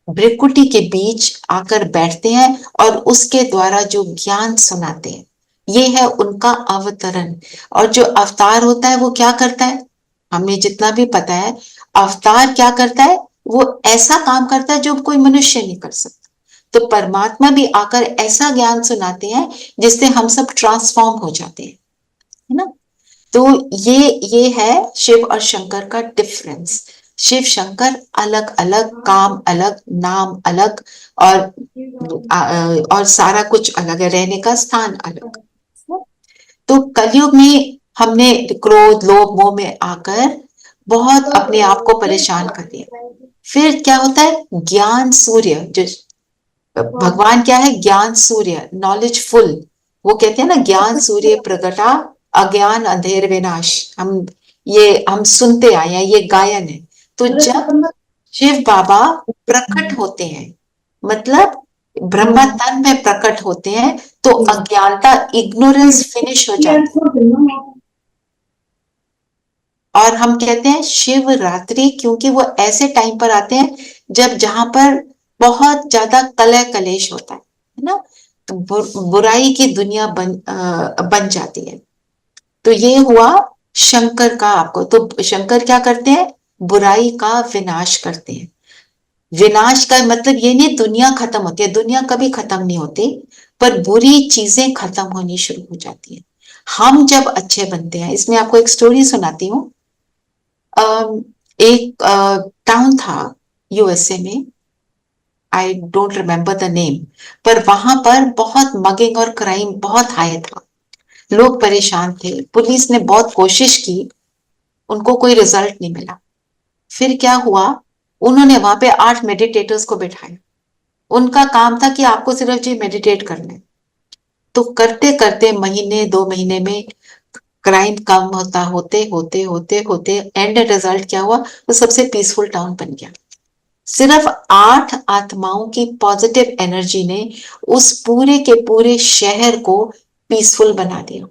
भृकुटी के बीच आकर बैठते हैं और उसके द्वारा जो ज्ञान सुनाते हैं, ये है उनका अवतरण। और जो अवतार होता है वो क्या करता है, हमें जितना भी पता है, अवतार क्या करता है, वो ऐसा काम करता है जो कोई मनुष्य नहीं कर सकता। तो परमात्मा भी आकर ऐसा ज्ञान सुनाते हैं जिससे हम सब ट्रांसफॉर्म हो जाते हैं, है ना। तो ये है शिव और शंकर का डिफरेंस। शिव शंकर अलग अलग, काम अलग, नाम अलग, और सारा कुछ अलग है, रहने का स्थान अलग। तो कलयुग में हमने क्रोध लोभ मोह में आकर बहुत अपने आप को परेशान कर दिया। फिर क्या होता है, ज्ञान सूर्य, जो भगवान क्या है, ज्ञान सूर्य, नॉलेजफुल। वो कहते हैं ना, ज्ञान सूर्य प्रगटा, अज्ञान अंधेर विनाश। हम सुनते आए हैं, ये गायन है। तो जब शिव बाबा प्रकट होते हैं, मतलब ब्रह्मा तन में प्रकट होते हैं, तो अज्ञानता, इग्नोरेंस फिनिश हो जाती है। और हम कहते हैं शिवरात्रि, क्योंकि वो ऐसे टाइम पर आते हैं जब जहां पर बहुत ज्यादा कलह कलेश होता है ना, तो बुराई की दुनिया बन जाती है। तो ये हुआ शंकर का आपको। तो शंकर क्या करते हैं, बुराई का विनाश करते हैं। विनाश का मतलब ये नहीं दुनिया खत्म होती है, दुनिया कभी खत्म नहीं होती, पर बुरी चीजें खत्म होनी शुरू हो जाती है। हम जब अच्छे बनते हैं, इसमें आपको एक स्टोरी सुनाती हूँ। एक टाउन था यूएसए में, I don't remember the name, पर वहां पर बहुत मगिंग और क्राइम बहुत हाई था। लोग परेशान थे, पुलिस ने बहुत कोशिश की, उनको कोई रिजल्ट नहीं मिला। फिर क्या हुआ, उन्होंने वहां पे 8 मेडिटेटर्स को बिठाया। उनका काम था कि आपको सिर्फ जी मेडिटेट करना है। तो करते करते महीने 2 महीने में क्राइम कम होता होते होते होते होते एंड रिजल्ट क्या हुआ, वो सबसे पीसफुल टाउन बन गया। सिर्फ 8 आत्माओं की पॉजिटिव एनर्जी ने उस पूरे के पूरे शहर को पीसफुल बना दिया।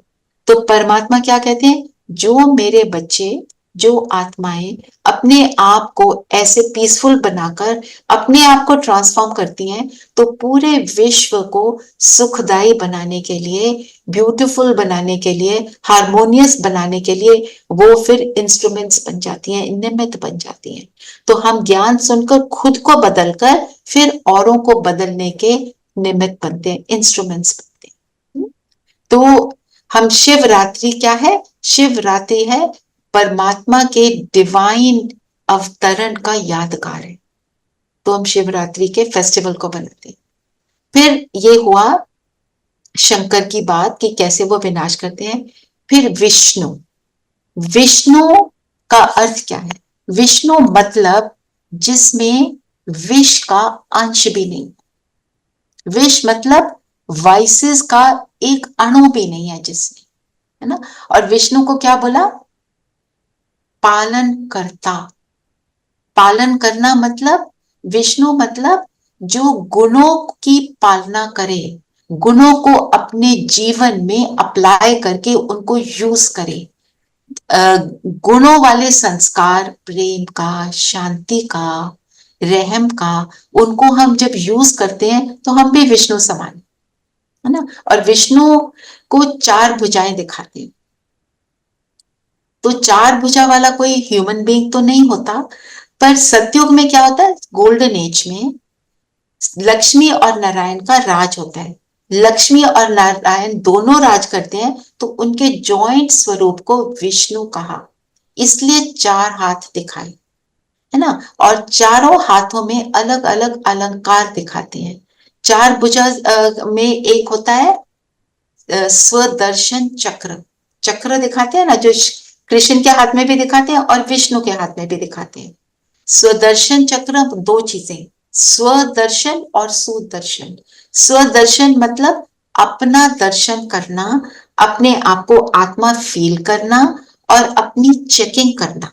तो परमात्मा क्या कहते हैं, जो मेरे बच्चे, जो आत्माएं अपने आप को ऐसे पीसफुल बनाकर अपने आप को ट्रांसफॉर्म करती हैं, तो पूरे विश्व को सुखदायी बनाने के लिए, ब्यूटीफुल बनाने के लिए, हार्मोनियस बनाने के लिए वो फिर इंस्ट्रूमेंट्स बन जाती हैं, निमित्त बन जाती हैं। तो हम ज्ञान सुनकर खुद को बदलकर फिर औरों को बदलने के निमित्त बनते हैं, इंस्ट्रूमेंट्स बनते हैं। तो हम शिवरात्रि क्या है, शिवरात्रि है परमात्मा के डिवाइन अवतरण का यादगार है। तो हम शिवरात्रि के फेस्टिवल को बनाते हैं। फिर ये हुआ शंकर की बात कि कैसे वो विनाश करते हैं। फिर विष्णु, विष्णु का अर्थ क्या है, विष्णु मतलब जिसमें विष का अंश भी नहीं। विष मतलब वाइसेस का एक अणु भी नहीं है जिसमें, है ना। और विष्णु को क्या बोला, पालन करता। पालन करना मतलब, विष्णु मतलब जो गुणों की पालना करे, गुणों को अपने जीवन में अप्लाई करके उनको यूज करे। गुणों वाले संस्कार, प्रेम का, शांति का, रहम का, उनको हम जब यूज करते हैं तो हम भी विष्णु समान, है ना। और विष्णु को 4 भुजाएं दिखाते हैं। तो 4 भुजा वाला कोई ह्यूमन बीइंग तो नहीं होता, पर सतयुग में क्या होता है, गोल्डन एज में लक्ष्मी और नारायण का राज होता है। लक्ष्मी और नारायण दोनों राज करते हैं, तो उनके जॉइंट स्वरूप को विष्णु कहा, इसलिए 4 हाथ दिखाए, है ना। और चारों हाथों में अलग अलग अलंकार दिखाते हैं। 4 भुजा में एक होता है स्वदर्शन चक्र, चक्र दिखाते हैं ना, जो कृष्ण के हाथ में भी दिखाते हैं और विष्णु के हाथ में भी दिखाते हैं। स्वदर्शन चक्र 2 चीजें, स्वदर्शन और सुदर्शन। स्वदर्शन मतलब अपना दर्शन करना, अपने आप को आत्मा फील करना और अपनी चेकिंग करना।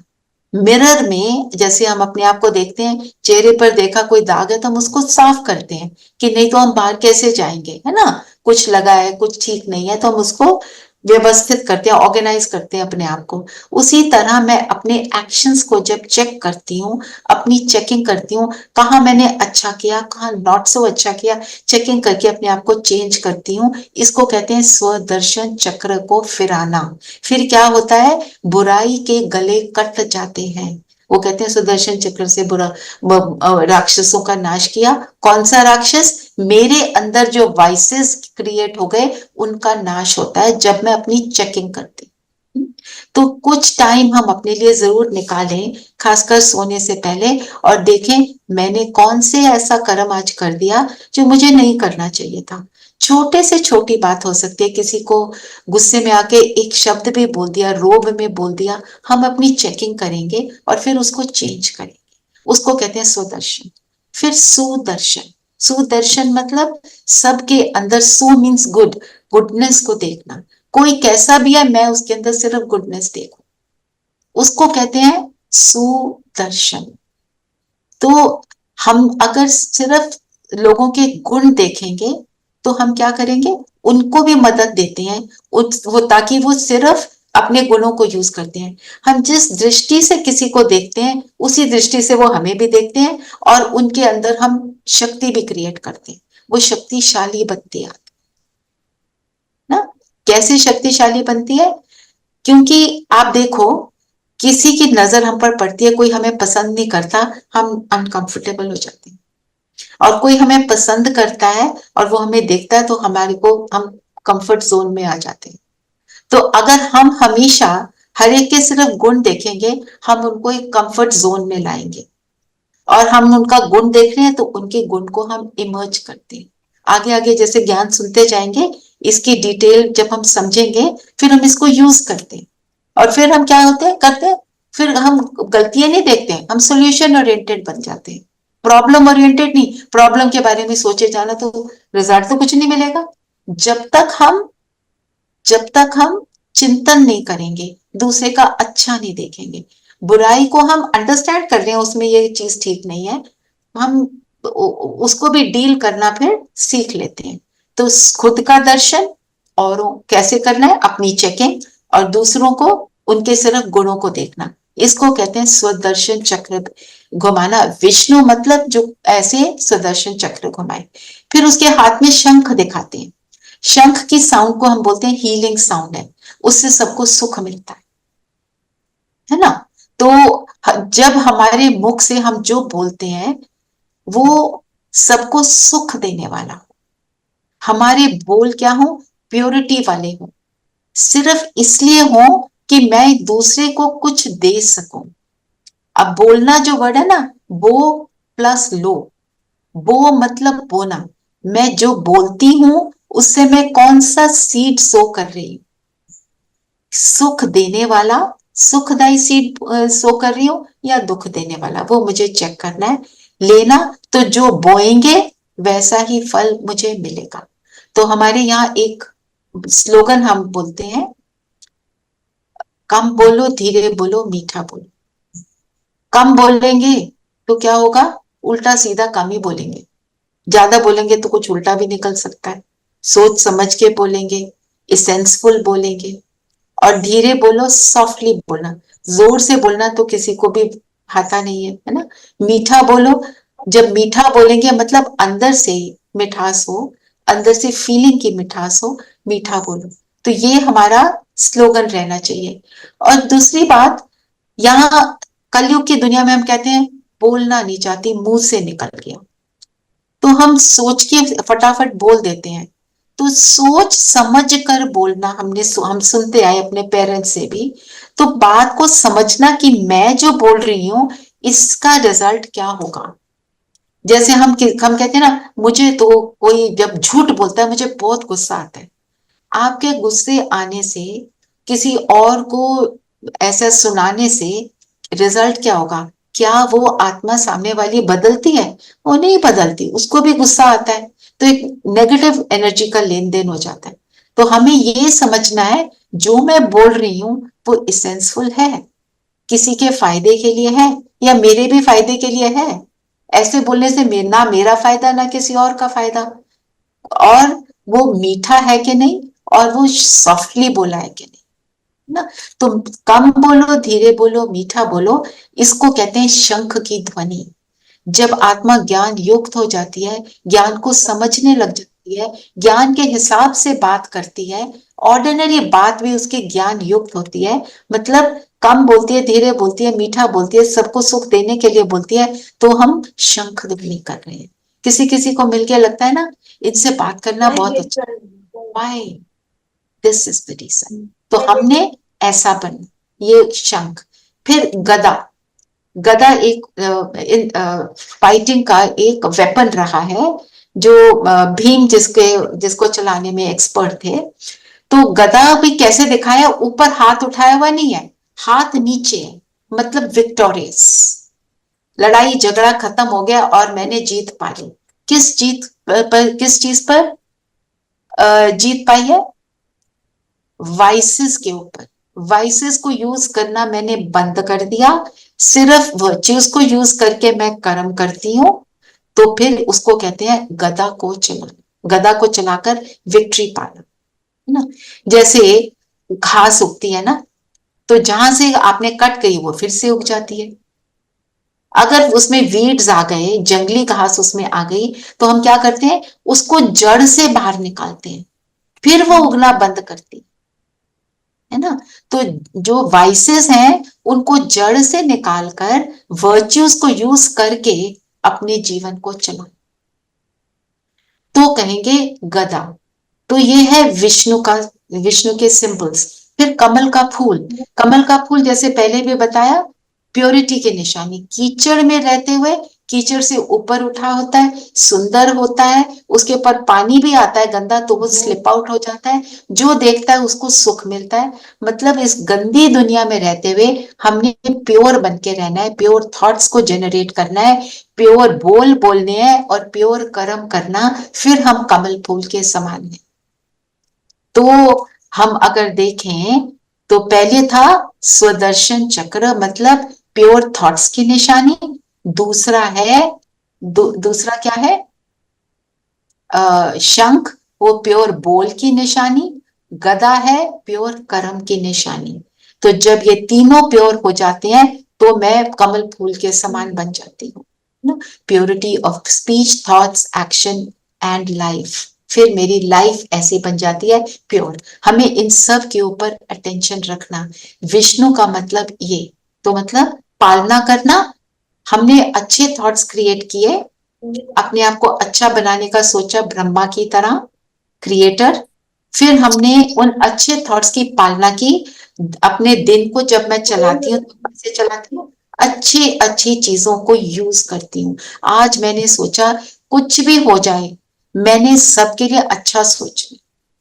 मिरर में जैसे हम अपने आप को देखते हैं, चेहरे पर देखा कोई दाग है तो हम उसको साफ करते हैं कि नहीं तो हम बाहर कैसे जाएंगे, है ना। कुछ लगा है, कुछ ठीक नहीं है, तो हम उसको व्यवस्थित करते हैं, ऑर्गेनाइज करते हैं अपने आप को। उसी तरह मैं अपने एक्शंस को जब चेक करती हूँ, अपनी चेकिंग करती हूँ, कहाँ मैंने अच्छा किया, कहाँ नॉट सो अच्छा किया, चेकिंग करके अपने आप को चेंज करती हूँ। इसको कहते हैं स्वदर्शन चक्र को फिराना। फिर क्या होता है, बुराई के गले कट जाते हैं। वो कहते हैं सुदर्शन चक्र से राक्षसों का नाश किया। कौन सा राक्षस? मेरे अंदर जो वाइसेस क्रिएट हो गए उनका नाश होता है जब मैं अपनी चेकिंग करती हूँ। तो कुछ टाइम हम अपने लिए जरूर निकालें, खासकर सोने से पहले, और देखें मैंने कौन से ऐसा कर्म आज कर दिया जो मुझे नहीं करना चाहिए था। छोटे से छोटी बात हो सकती है, किसी को गुस्से में आके एक शब्द भी बोल दिया, रोब में बोल दिया, हम अपनी चेकिंग करेंगे और फिर उसको चेंज करेंगे। उसको कहते हैं स्वदर्शन। फिर सुदर्शन। सुदर्शन मतलब सबके अंदर, सु मीन्स गुड, गुडनेस को देखना। कोई कैसा भी है मैं उसके अंदर सिर्फ गुडनेस देखूं, उसको कहते हैं सुदर्शन। तो हम अगर सिर्फ लोगों के गुण देखेंगे तो हम क्या करेंगे, उनको भी मदद देते हैं वो, ताकि वो सिर्फ अपने गुणों को यूज करते हैं। हम जिस दृष्टि से किसी को देखते हैं उसी दृष्टि से वो हमें भी देखते हैं और उनके अंदर हम शक्ति भी क्रिएट करते हैं, वो शक्तिशाली बनती है ना। कैसे शक्तिशाली बनती है? क्योंकि आप देखो, किसी की नजर हम पर पड़ती है, कोई हमें पसंद नहीं करता, हम अनकंफर्टेबल हो जाते हैं, और कोई हमें पसंद करता है और वो हमें देखता है तो हमारे को हम कंफर्ट जोन में आ जाते हैं। तो अगर हम हमेशा हर एक के सिर्फ गुण देखेंगे, हम उनको एक कंफर्ट जोन में लाएंगे, और हम उनका गुण देख रहे हैं तो उनके गुण को हम इमर्ज करते हैं। आगे आगे जैसे ज्ञान सुनते जाएंगे, इसकी डिटेल जब हम समझेंगे, फिर हम इसको यूज करते हैं, और फिर हम क्या होते हैं करते हैं, फिर हम गलतियां नहीं देखते हैं, हम सोल्यूशन ओरिएंटेड बन जाते हैं, प्रॉब्लम ओरिएंटेड नहीं। प्रॉब्लम के बारे में सोचे जाना तो रिजल्ट तो कुछ नहीं मिलेगा। जब तक हम चिंतन नहीं करेंगे, दूसरे का अच्छा नहीं देखेंगे, बुराई को हम अंडरस्टैंड कर रहे हैं, उसमें ये चीज ठीक नहीं है, हम उसको भी डील करना फिर सीख लेते हैं। तो खुद का दर्शन, और कैसे करना है, अपनी चेकिंग, और दूसरों को उनके सिर्फ गुणों को देखना, इसको कहते हैं स्वदर्शन चक्र घुमाना। विष्णु मतलब जो ऐसे स्वदर्शन चक्र घुमाए। फिर उसके हाथ में शंख दिखाते हैं। शंख की साउंड को हम बोलते हैं हीलिंग साउंड है, उससे सबको सुख मिलता है ना। तो जब हमारे मुख से हम जो बोलते हैं वो सबको सुख देने वाला हो, हमारे बोल क्या हो, प्योरिटी वाले हो, सिर्फ इसलिए हो कि मैं दूसरे को कुछ दे सकूं। अब बोलना जो वर्ड है ना, बो प्लस लो, बो मतलब बोना, मैं जो बोलती हूं उससे मैं कौन सा सीड सो कर रही हूं, सुख देने वाला, सुखदायी सीड सो कर रही हूं या दुख देने वाला, वो मुझे चेक करना है। लेना तो जो बोएंगे वैसा ही फल मुझे मिलेगा। तो हमारे यहाँ एक स्लोगन हम बोलते हैं, कम बोलो धीरे बोलो मीठा बोलो। कम बोलेंगे तो क्या होगा, उल्टा सीधा कम ही बोलेंगे, ज्यादा बोलेंगे तो कुछ उल्टा भी निकल सकता है। सोच समझ के बोलेंगे, इसेंसफुल बोलेंगे, और धीरे बोलो, सॉफ्टली बोलना, जोर से बोलना तो किसी को भी आता नहीं है ना। मीठा बोलो, जब मीठा बोलेंगे मतलब अंदर से मिठास हो, अंदर से फीलिंग की मिठास हो, मीठा बोलो। तो ये हमारा स्लोगन रहना चाहिए। और दूसरी बात, यहाँ कलयुग की दुनिया में हम कहते हैं बोलना नहीं चाहती, मुंह से निकल गया, तो हम सोच के फटाफट बोल देते हैं। तो सोच समझ कर बोलना, हम सुनते आए अपने पेरेंट्स से भी। तो बात को समझना कि मैं जो बोल रही हूं इसका रिजल्ट क्या होगा। जैसे हम कहते हैं ना, मुझे तो कोई जब झूठ बोलता है मुझे बहुत गुस्सा आता है। आपके गुस्से आने से, किसी और को ऐसा सुनाने से रिजल्ट क्या होगा? क्या वो आत्मा सामने वाली बदलती है? वो नहीं बदलती, उसको भी गुस्सा आता है, तो एक नेगेटिव एनर्जी का लेन देन हो जाता है। तो हमें ये समझना है जो मैं बोल रही हूं वो इसेंसफुल है, किसी के फायदे के लिए है या मेरे भी फायदे के लिए है। ऐसे बोलने से ना मेरा फायदा ना किसी और का फायदा, और वो मीठा है कि नहीं, और वो सॉफ्टली बोला है कि नहीं ना। तुम कम बोलो, धीरे बोलो, मीठा बोलो, इसको कहते हैं शंख की ध्वनि। जब आत्मा ज्ञान युक्त हो जाती है, ज्ञान को समझने लग जाती है, ज्ञान के हिसाब से बात करती है, ऑर्डिनरी बात भी उसकी ज्ञान युक्त होती है, मतलब कम बोलती है, धीरे बोलती है, मीठा बोलती है, सबको सुख देने के लिए बोलती है, तो हम शंख ध्वनि कर रहे हैं। किसी किसी को मिलके लगता है ना इनसे बात करना बहुत अच्छा, why, this is the reason. तो हमने ऐसा बनना, ये शंख। फिर गदा। गदा एक फाइटिंग का एक वेपन रहा है, जो भीम जिसको चलाने में एक्सपर्ट थे। तो गदा भी कैसे दिखाया, ऊपर हाथ उठाया हुआ नहीं है, हाथ नीचे है, मतलब विक्टोरियस। लड़ाई झगड़ा खत्म हो गया और मैंने जीत पा ली। किस किस चीज पर जीत पाई है? वाइसेस के ऊपर। वाइसेस को यूज करना मैंने बंद कर दिया, सिर्फ वर्च्यूज को यूज करके मैं कर्म करती हूँ, तो फिर उसको कहते हैं गदा को चलाना। गदा को चलाकर विक्ट्री पाना, है ना। जैसे घास उगती है ना, तो जहां से आपने कट करी वो फिर से उग जाती है। अगर उसमें वीड्स आ गए, जंगली घास उसमें आ गई, तो हम क्या करते हैं, उसको जड़ से बाहर निकालते हैं, फिर वो उगना बंद करती है ना। तो जो वाइसेस हैं उनको जड़ से निकालकर वर्च्यूज को यूज करके अपने जीवन को चला, तो कहेंगे गदा। तो ये है विष्णु का, विष्णु के सिंबल्स। फिर कमल का फूल। कमल का फूल जैसे पहले भी बताया, प्योरिटी की निशानी। कीचड़ में रहते हुए कीचड़ से ऊपर उठा होता है, सुंदर होता है, उसके ऊपर पानी भी आता है गंदा, तो वो स्लिप आउट हो जाता है, जो देखता है उसको सुख मिलता है। मतलब इस गंदी दुनिया में रहते हुए हमने प्योर बन के रहना है, प्योर थॉट्स को जनरेट करना है, प्योर बोल बोलने हैं और प्योर कर्म करना, फिर हम कमल फूल के समान हैं। तो हम अगर देखें तो पहले था स्वदर्शन चक्र, मतलब प्योर थॉट्स की निशानी। दूसरा है दूसरा क्या है, शंख, वो प्योर बोल की निशानी। गदा है प्योर कर्म की निशानी। तो जब ये तीनों प्योर हो जाते हैं तो मैं कमल फूल के समान बन जाती हूँ। Purity of speech, thoughts, action and life. फिर मेरी लाइफ ऐसी बन जाती है प्योर। हमें इन सब के ऊपर अटेंशन रखना। विष्णु का मतलब ये, तो मतलब पालना करना। हमने अच्छे थॉट्स क्रिएट किए, अपने आप को अच्छा बनाने का सोचा, ब्रह्मा की तरह क्रिएटर। फिर हमने उन अच्छे थॉट्स की पालना की। अपने दिन को जब मैं चलाती हूँ तो कैसे चलाती हूँ, अच्छी अच्छी चीजों को यूज करती हूँ। आज मैंने सोचा कुछ भी हो जाए, मैंने सबके लिए अच्छा सोचना,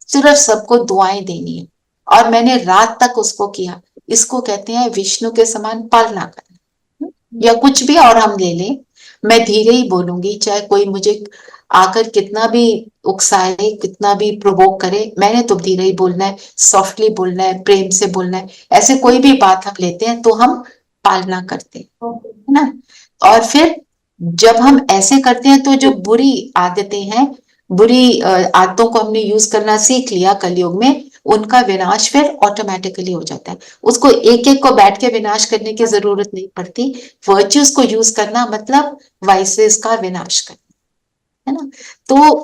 सिर्फ सबको दुआएं देनी है, और मैंने रात तक उसको किया। इसको कहते हैं विष्णु के समान पालना करना। या कुछ भी और हम ले लें, मैं धीरे ही बोलूंगी, चाहे कोई मुझे आकर कितना भी उकसाए, कितना भी प्रोवोक करे, मैंने तो धीरे ही बोलना है, सॉफ्टली बोलना है, प्रेम से बोलना है। ऐसे कोई भी बात हम लेते हैं तो हम पालना करते हैं, है ना। और फिर जब हम ऐसे करते हैं तो जो बुरी आदतें हैं, बुरी आदतों को हमने यूज करना सीख लिया कलयुग में, उनका विनाश फिर ऑटोमेटिकली हो जाता है। उसको एक एक को बैठ के विनाश करने की जरूरत नहीं पड़ती। वर्च्यूज को यूज करना मतलब वाइसेस का विनाश करना, है ना। तो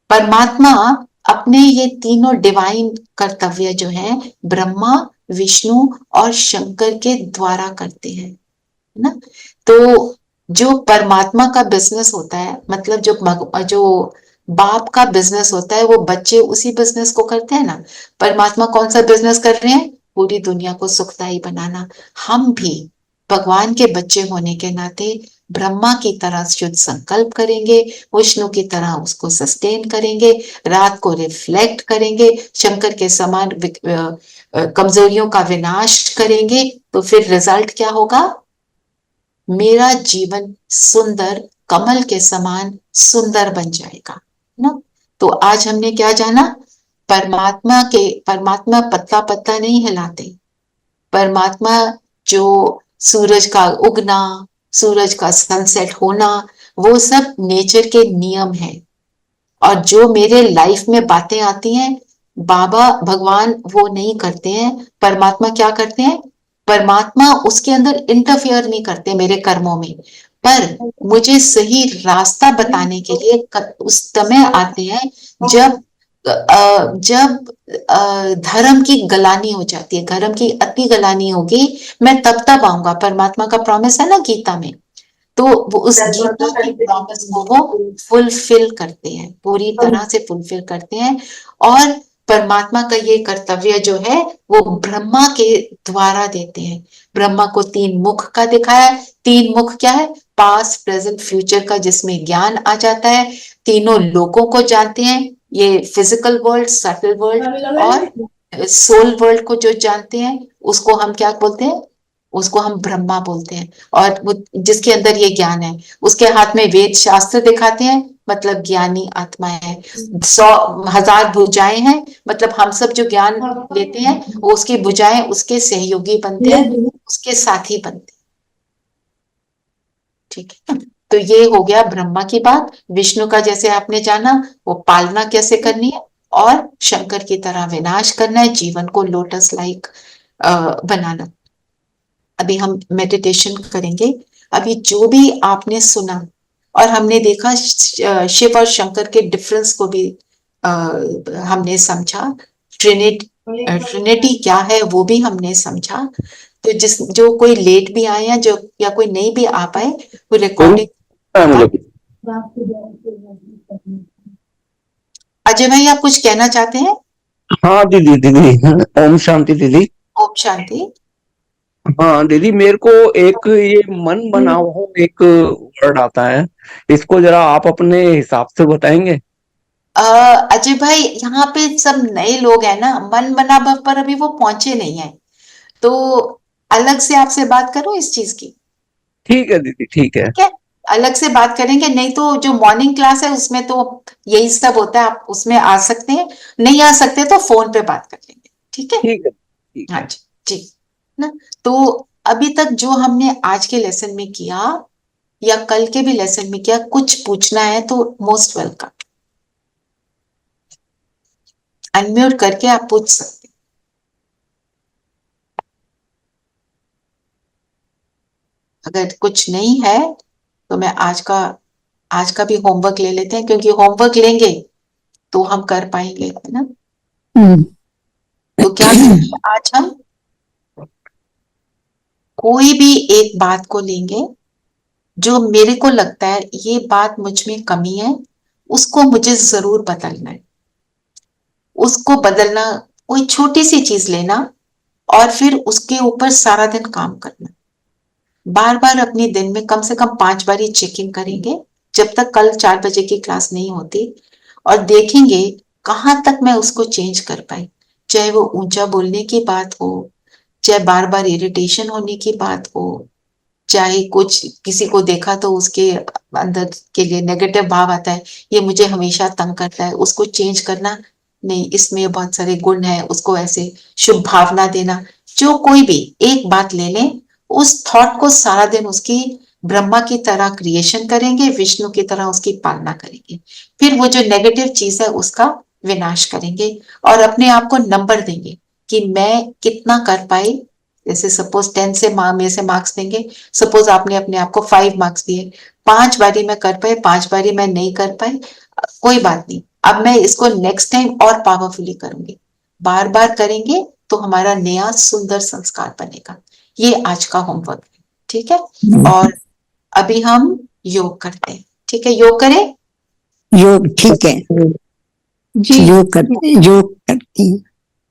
परमात्मा अपने ये तीनों डिवाइन कर्तव्य जो है ब्रह्मा, विष्णु और शंकर के द्वारा करते हैं, है ना। तो जो परमात्मा का बिजनेस होता है, मतलब जो बाप का बिजनेस होता है, वो बच्चे उसी बिजनेस को करते हैं ना। परमात्मा कौन सा बिजनेस कर रहे हैं? पूरी दुनिया को सुखदायी बनाना। हम भी भगवान के बच्चे होने के नाते ब्रह्मा की तरह शुद्ध संकल्प करेंगे, विष्णु की तरह उसको सस्टेन करेंगे, रात को रिफ्लेक्ट करेंगे, शंकर के समान कमजोरियों का विनाश करेंगे, तो फिर रिजल्ट क्या होगा? मेरा जीवन सुंदर कमल के समान सुंदर बन जाएगा ना। तो आज हमने क्या जाना? परमात्मा पत्ता पत्ता नहीं हिलाते। परमात्मा जो सूरज का उगना, सूरज का सनसेट होना, वो सब नेचर के नियम है। और जो मेरे लाइफ में बातें आती हैं, बाबा भगवान वो नहीं करते हैं, परमात्मा क्या करते हैं, परमात्मा उसके अंदर इंटरफियर नहीं करते मेरे कर्मों में, पर मुझे सही रास्ता बताने के लिए उस समय आते हैं जब धर्म की गलानी हो जाती है, धर्म की अति गलानी होगी, मैं तब आऊंगा। परमात्मा का प्रॉमिस है ना गीता में, तो वो उस गीता की प्रॉमिस को वो फुलफिल करते हैं, पूरी तरह से फुलफिल करते हैं। और परमात्मा का ये कर्तव्य जो है वो ब्रह्मा के द्वारा देते हैं। ब्रह्मा को 3 मुख का दिखाया है। 3 मुख क्या है, पास्ट प्रेजेंट फ्यूचर का, जिसमें ज्ञान आ जाता है। तीनों लोगों को जानते हैं, ये फिजिकल वर्ल्ड, सटल वर्ल्ड और सोल वर्ल्ड को जो जानते हैं उसको हम क्या बोलते हैं, उसको हम ब्रह्मा बोलते हैं। और वो जिसके अंदर ये ज्ञान है, उसके हाथ में वेद शास्त्र दिखाते हैं, मतलब ज्ञानी आत्मा है। 100,000 भुजाएं हैं, मतलब हम सब जो ज्ञान लेते हैं वो उसकी भुजाएं उसके सहयोगी बनते हैं, उसके साथी बनते हैं। ठीक है, तो ये हो गया ब्रह्मा की बात। विष्णु का जैसे आपने जाना, वो पालना कैसे करनी है और शंकर की तरह विनाश करना है, जीवन को लोटस लाइक बनाना। अभी हम मेडिटेशन करेंगे। अभी जो भी आपने सुना और हमने देखा, शिव और शंकर के डिफरेंस को भी हमने समझा, ट्रिनिटी क्या है वो भी हमने समझा। तो जो कोई लेट भी आए या जो या कोई नहीं भी आ पाए, वो रिकॉर्डिंग। अजय भाई, आप कुछ कहना चाहते हैं? हाँ दीदी, दीदी ओम शांति दीदी। ओम शांति। हाँ दीदी, मेरे को एक ये मन बनाओ एक वर्ड आता है, इसको जरा आप अपने हिसाब से बताएंगे। अजय भाई, यहाँ पे सब नए लोग हैं ना, मन बना पर अभी वो पहुंचे नहीं है, तो अलग से आपसे बात करो इस चीज की। ठीक है दीदी, ठीक है। ठीक है, अलग से बात करेंगे। नहीं तो जो मॉर्निंग क्लास है उसमें तो यही सब होता है, आप उसमें आ सकते हैं, नहीं आ सकते तो फोन पे बात कर लेंगे। ठीक है, ठीक है, ठीक हाँ है। जी, जी ना। तो अभी तक जो हमने आज के लेसन में किया या कल के भी लेसन में किया, कुछ पूछना है तो मोस्ट वेलकम, अनम्यूट करके आप पूछ सकते हैं। अगर कुछ नहीं है तो मैं आज का भी होमवर्क ले लेते हैं, क्योंकि होमवर्क लेंगे तो हम कर पाएंगे, है ना। तो क्या करेंगे आज हम, कोई भी एक बात को लेंगे जो मेरे को लगता है ये बात मुझ में कमी है, उसको मुझे जरूर बदलना है। उसको बदलना, कोई छोटी सी चीज लेना और फिर उसके ऊपर सारा दिन काम करना। बार बार अपने दिन में कम से कम 5 बार ही चेकिंग करेंगे, जब तक कल 4 बजे की क्लास नहीं होती, और देखेंगे कहां तक मैं उसको चेंज कर पाई। चाहे वो ऊंचा बोलने की बात हो, चाहे बार बार इरिटेशन होने की बात हो, चाहे कुछ किसी को देखा तो उसके अंदर के लिए नेगेटिव भाव आता है, ये मुझे हमेशा तंग करता है, उसको चेंज करना। नहीं, इसमें बहुत सारे गुण हैं, उसको ऐसे शुभ भावना देना। जो कोई भी एक बात ले लें, उस थॉट को सारा दिन उसकी ब्रह्मा की तरह क्रिएशन करेंगे, विष्णु की तरह उसकी पालना करेंगे। फिर वो जो नेगेटिव चीज है उसका विनाश करेंगे और अपने आप को नंबर देंगे कि मैं कितना कर पाई। जैसे सपोज 10 से में से मार्क्स देंगे, सपोज आपने अपने आप को 5 मार्क्स दिए, 5 बारी मैं कर पाई, 5 बारी मैं नहीं कर पाई, कोई बात नहीं, अब मैं इसको नेक्स्ट टाइम और पावरफुली करूंगी। बार बार करेंगे तो हमारा नया सुंदर संस्कार बनेगा। ये आज का होमवर्क है, ठीक है। और अभी हम योग करते हैं, ठीक है, योग करें। योग ठीक है, जी योग करते हैं।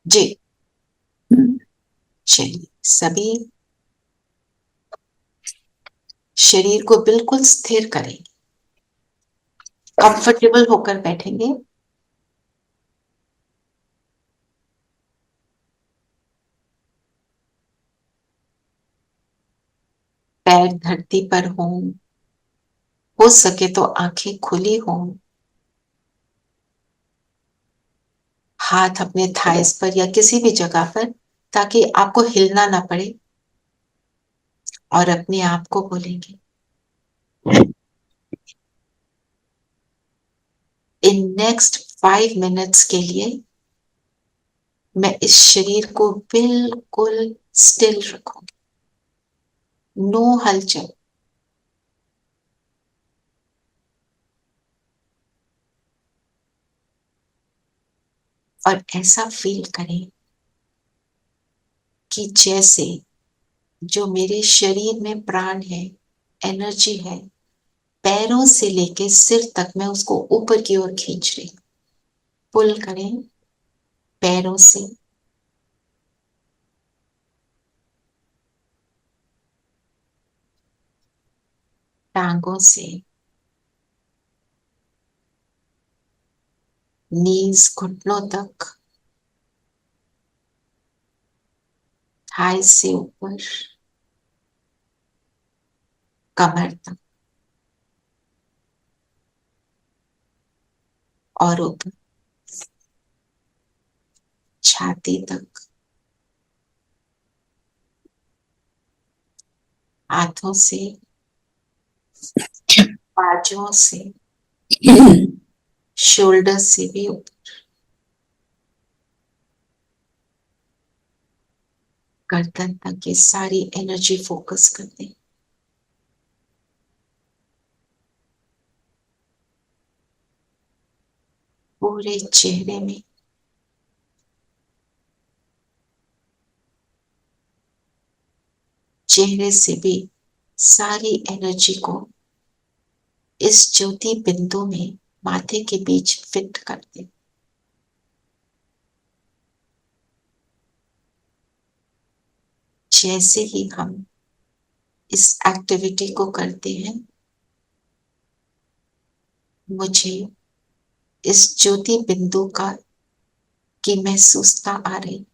जी, चलिए सभी शरीर को बिल्कुल स्थिर करेंगे, कंफर्टेबल होकर बैठेंगे। पैर धरती पर हों, हो सके तो आंखें खुली हों, हाथ अपने थाइस पर या किसी भी जगह पर, ताकि आपको हिलना ना पड़े। और अपने आप को बोलेंगे, इन नेक्स्ट 5 मिनट्स के लिए मैं इस शरीर को बिल्कुल स्टिल रखूंगी, नो हलचल। और ऐसा फील करें कि जैसे जो मेरे शरीर में प्राण है, एनर्जी है, पैरों से लेके सिर तक मैं उसको ऊपर की ओर खींच रही हूं। पुल करें पैरों से, टांगों से, नीज घुटनों तक, थाई से ऊपर, कमर तक और ऊपर छाती तक, हाथों से, बाजुओं से, शोल्डर से भी ऊपर, गर्दन तक ये सारी एनर्जी फोकस कर दें। पूरे चेहरे में चेहरे से भी सारी एनर्जी को इस ज्योति बिंदु में माथे के बीच फिट कर दें। जैसे ही हम इस एक्टिविटी को करते हैं, मुझे इस ज्योति बिंदु का की महसूसता आ रही।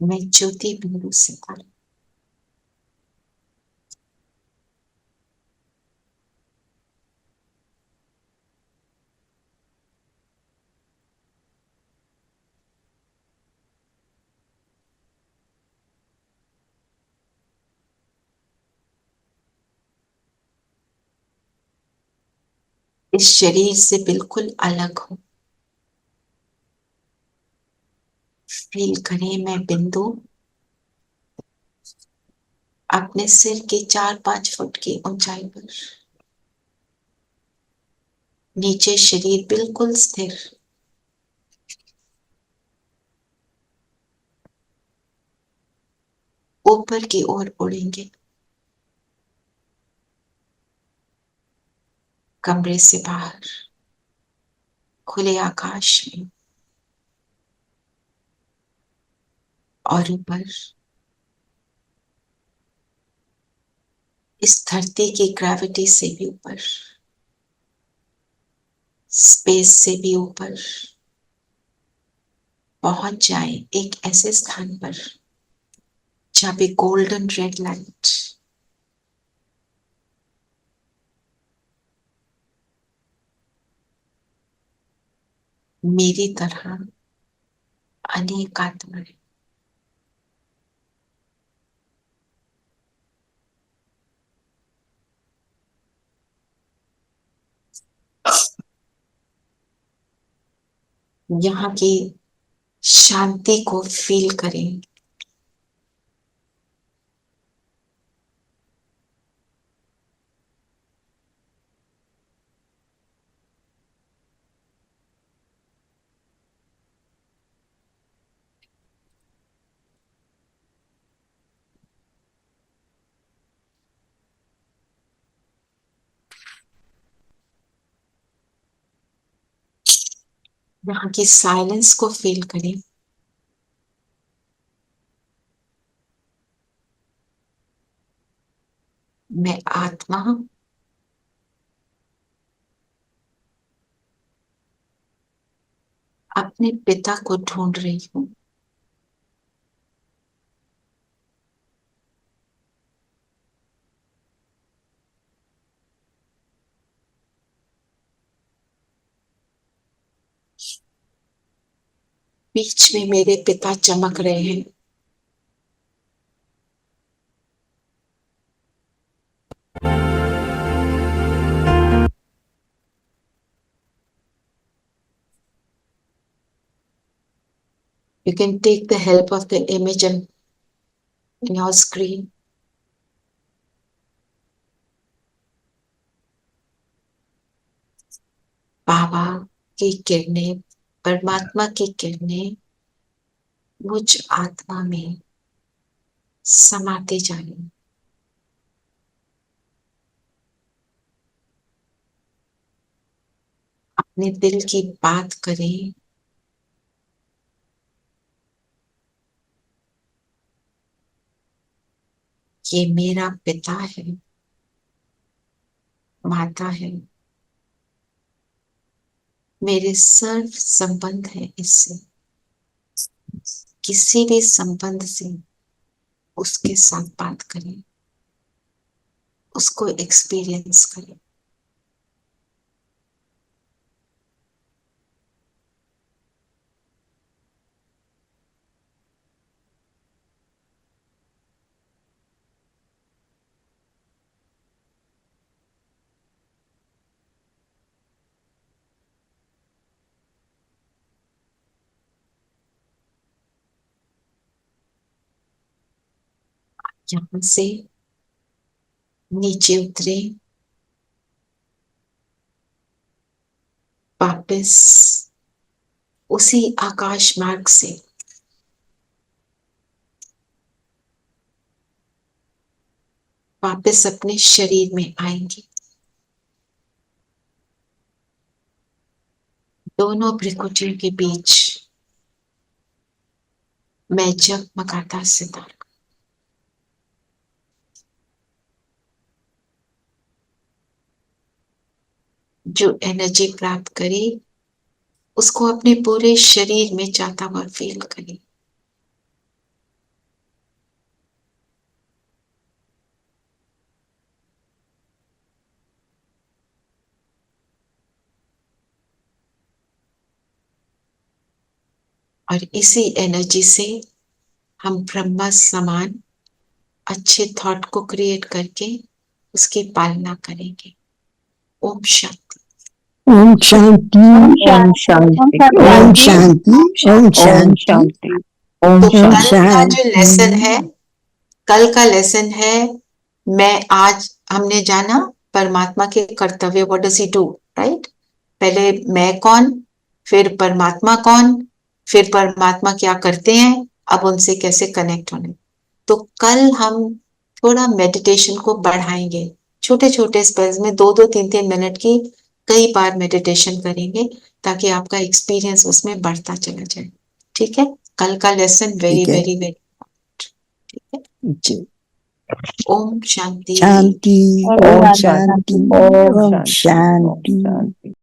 मैं ज्योति बिंदु से आ रही। इस शरीर से बिल्कुल अलग हूं। फील करें मैं बिंदु अपने सिर के 4-5 फुट की ऊंचाई पर, नीचे शरीर बिल्कुल स्थिर, ऊपर की ओर उड़ेंगे, कमरे से बाहर खुले आकाश में और ऊपर इस धरती की ग्रेविटी से भी ऊपर, स्पेस से भी ऊपर पहुंच जाए एक ऐसे स्थान पर जहां पे गोल्डन रेड लाइट मेरी तरह अनेक आत्माएं यहाँ की शांति को फील करें। यहाँ की साइलेंस को फील करें। मैं आत्मा अपने पिता को ढूंढ रही हूँ। बीच में मेरे पिता चमक रहे हैं। You can take the help of the image in your screen. बाबा की किरणें, परमात्मा की किरणें मुझ आत्मा में समाते जाएं। अपने दिल की बात करें। ये मेरा पिता है, माता है, मेरे सर्व संबंध है इससे। किसी भी संबंध से उसके साथ बात करें, उसको एक्सपीरियंस करें। यहां से नीचे उतरे, वापस उसी आकाश मार्ग से वापस अपने शरीर में आएंगे। दोनों भ्रिकुटियों के बीच मैं जगमगाता सितारा, जो एनर्जी प्राप्त करे उसको अपने पूरे शरीर में जाता हुआ फील करे। और इसी एनर्जी से हम ब्रह्मा समान अच्छे थॉट को क्रिएट करके उसकी पालना करेंगे। ओम शांति। ओम शांति। ओम शांति। ओम शांति। ओम ओम शांति। शांति। तो ओम कल शांति। का जो लेसन है, कल का लेसन है, मैं आज हमने जाना परमात्मा के कर्तव्य, what does he do, right? पहले मैं कौन, फिर परमात्मा कौन, फिर परमात्मा क्या करते हैं, अब उनसे कैसे कनेक्ट होने। तो कल हम थोड़ा मेडिटेशन को बढ़ाएंगे, छोटे छोटे स्पेल्स में 2-2, 3-3 मिनट की कई बार मेडिटेशन करेंगे ताकि आपका एक्सपीरियंस उसमें बढ़ता चला जाए। ठीक है? कल का लेसन वेरी ठीक है। वेरी वेरी, ठीक है? जी। ओम शांति। शांति। ओम ओम शांति। शांति। ओम ओम शांति। ओम शांति। शांति।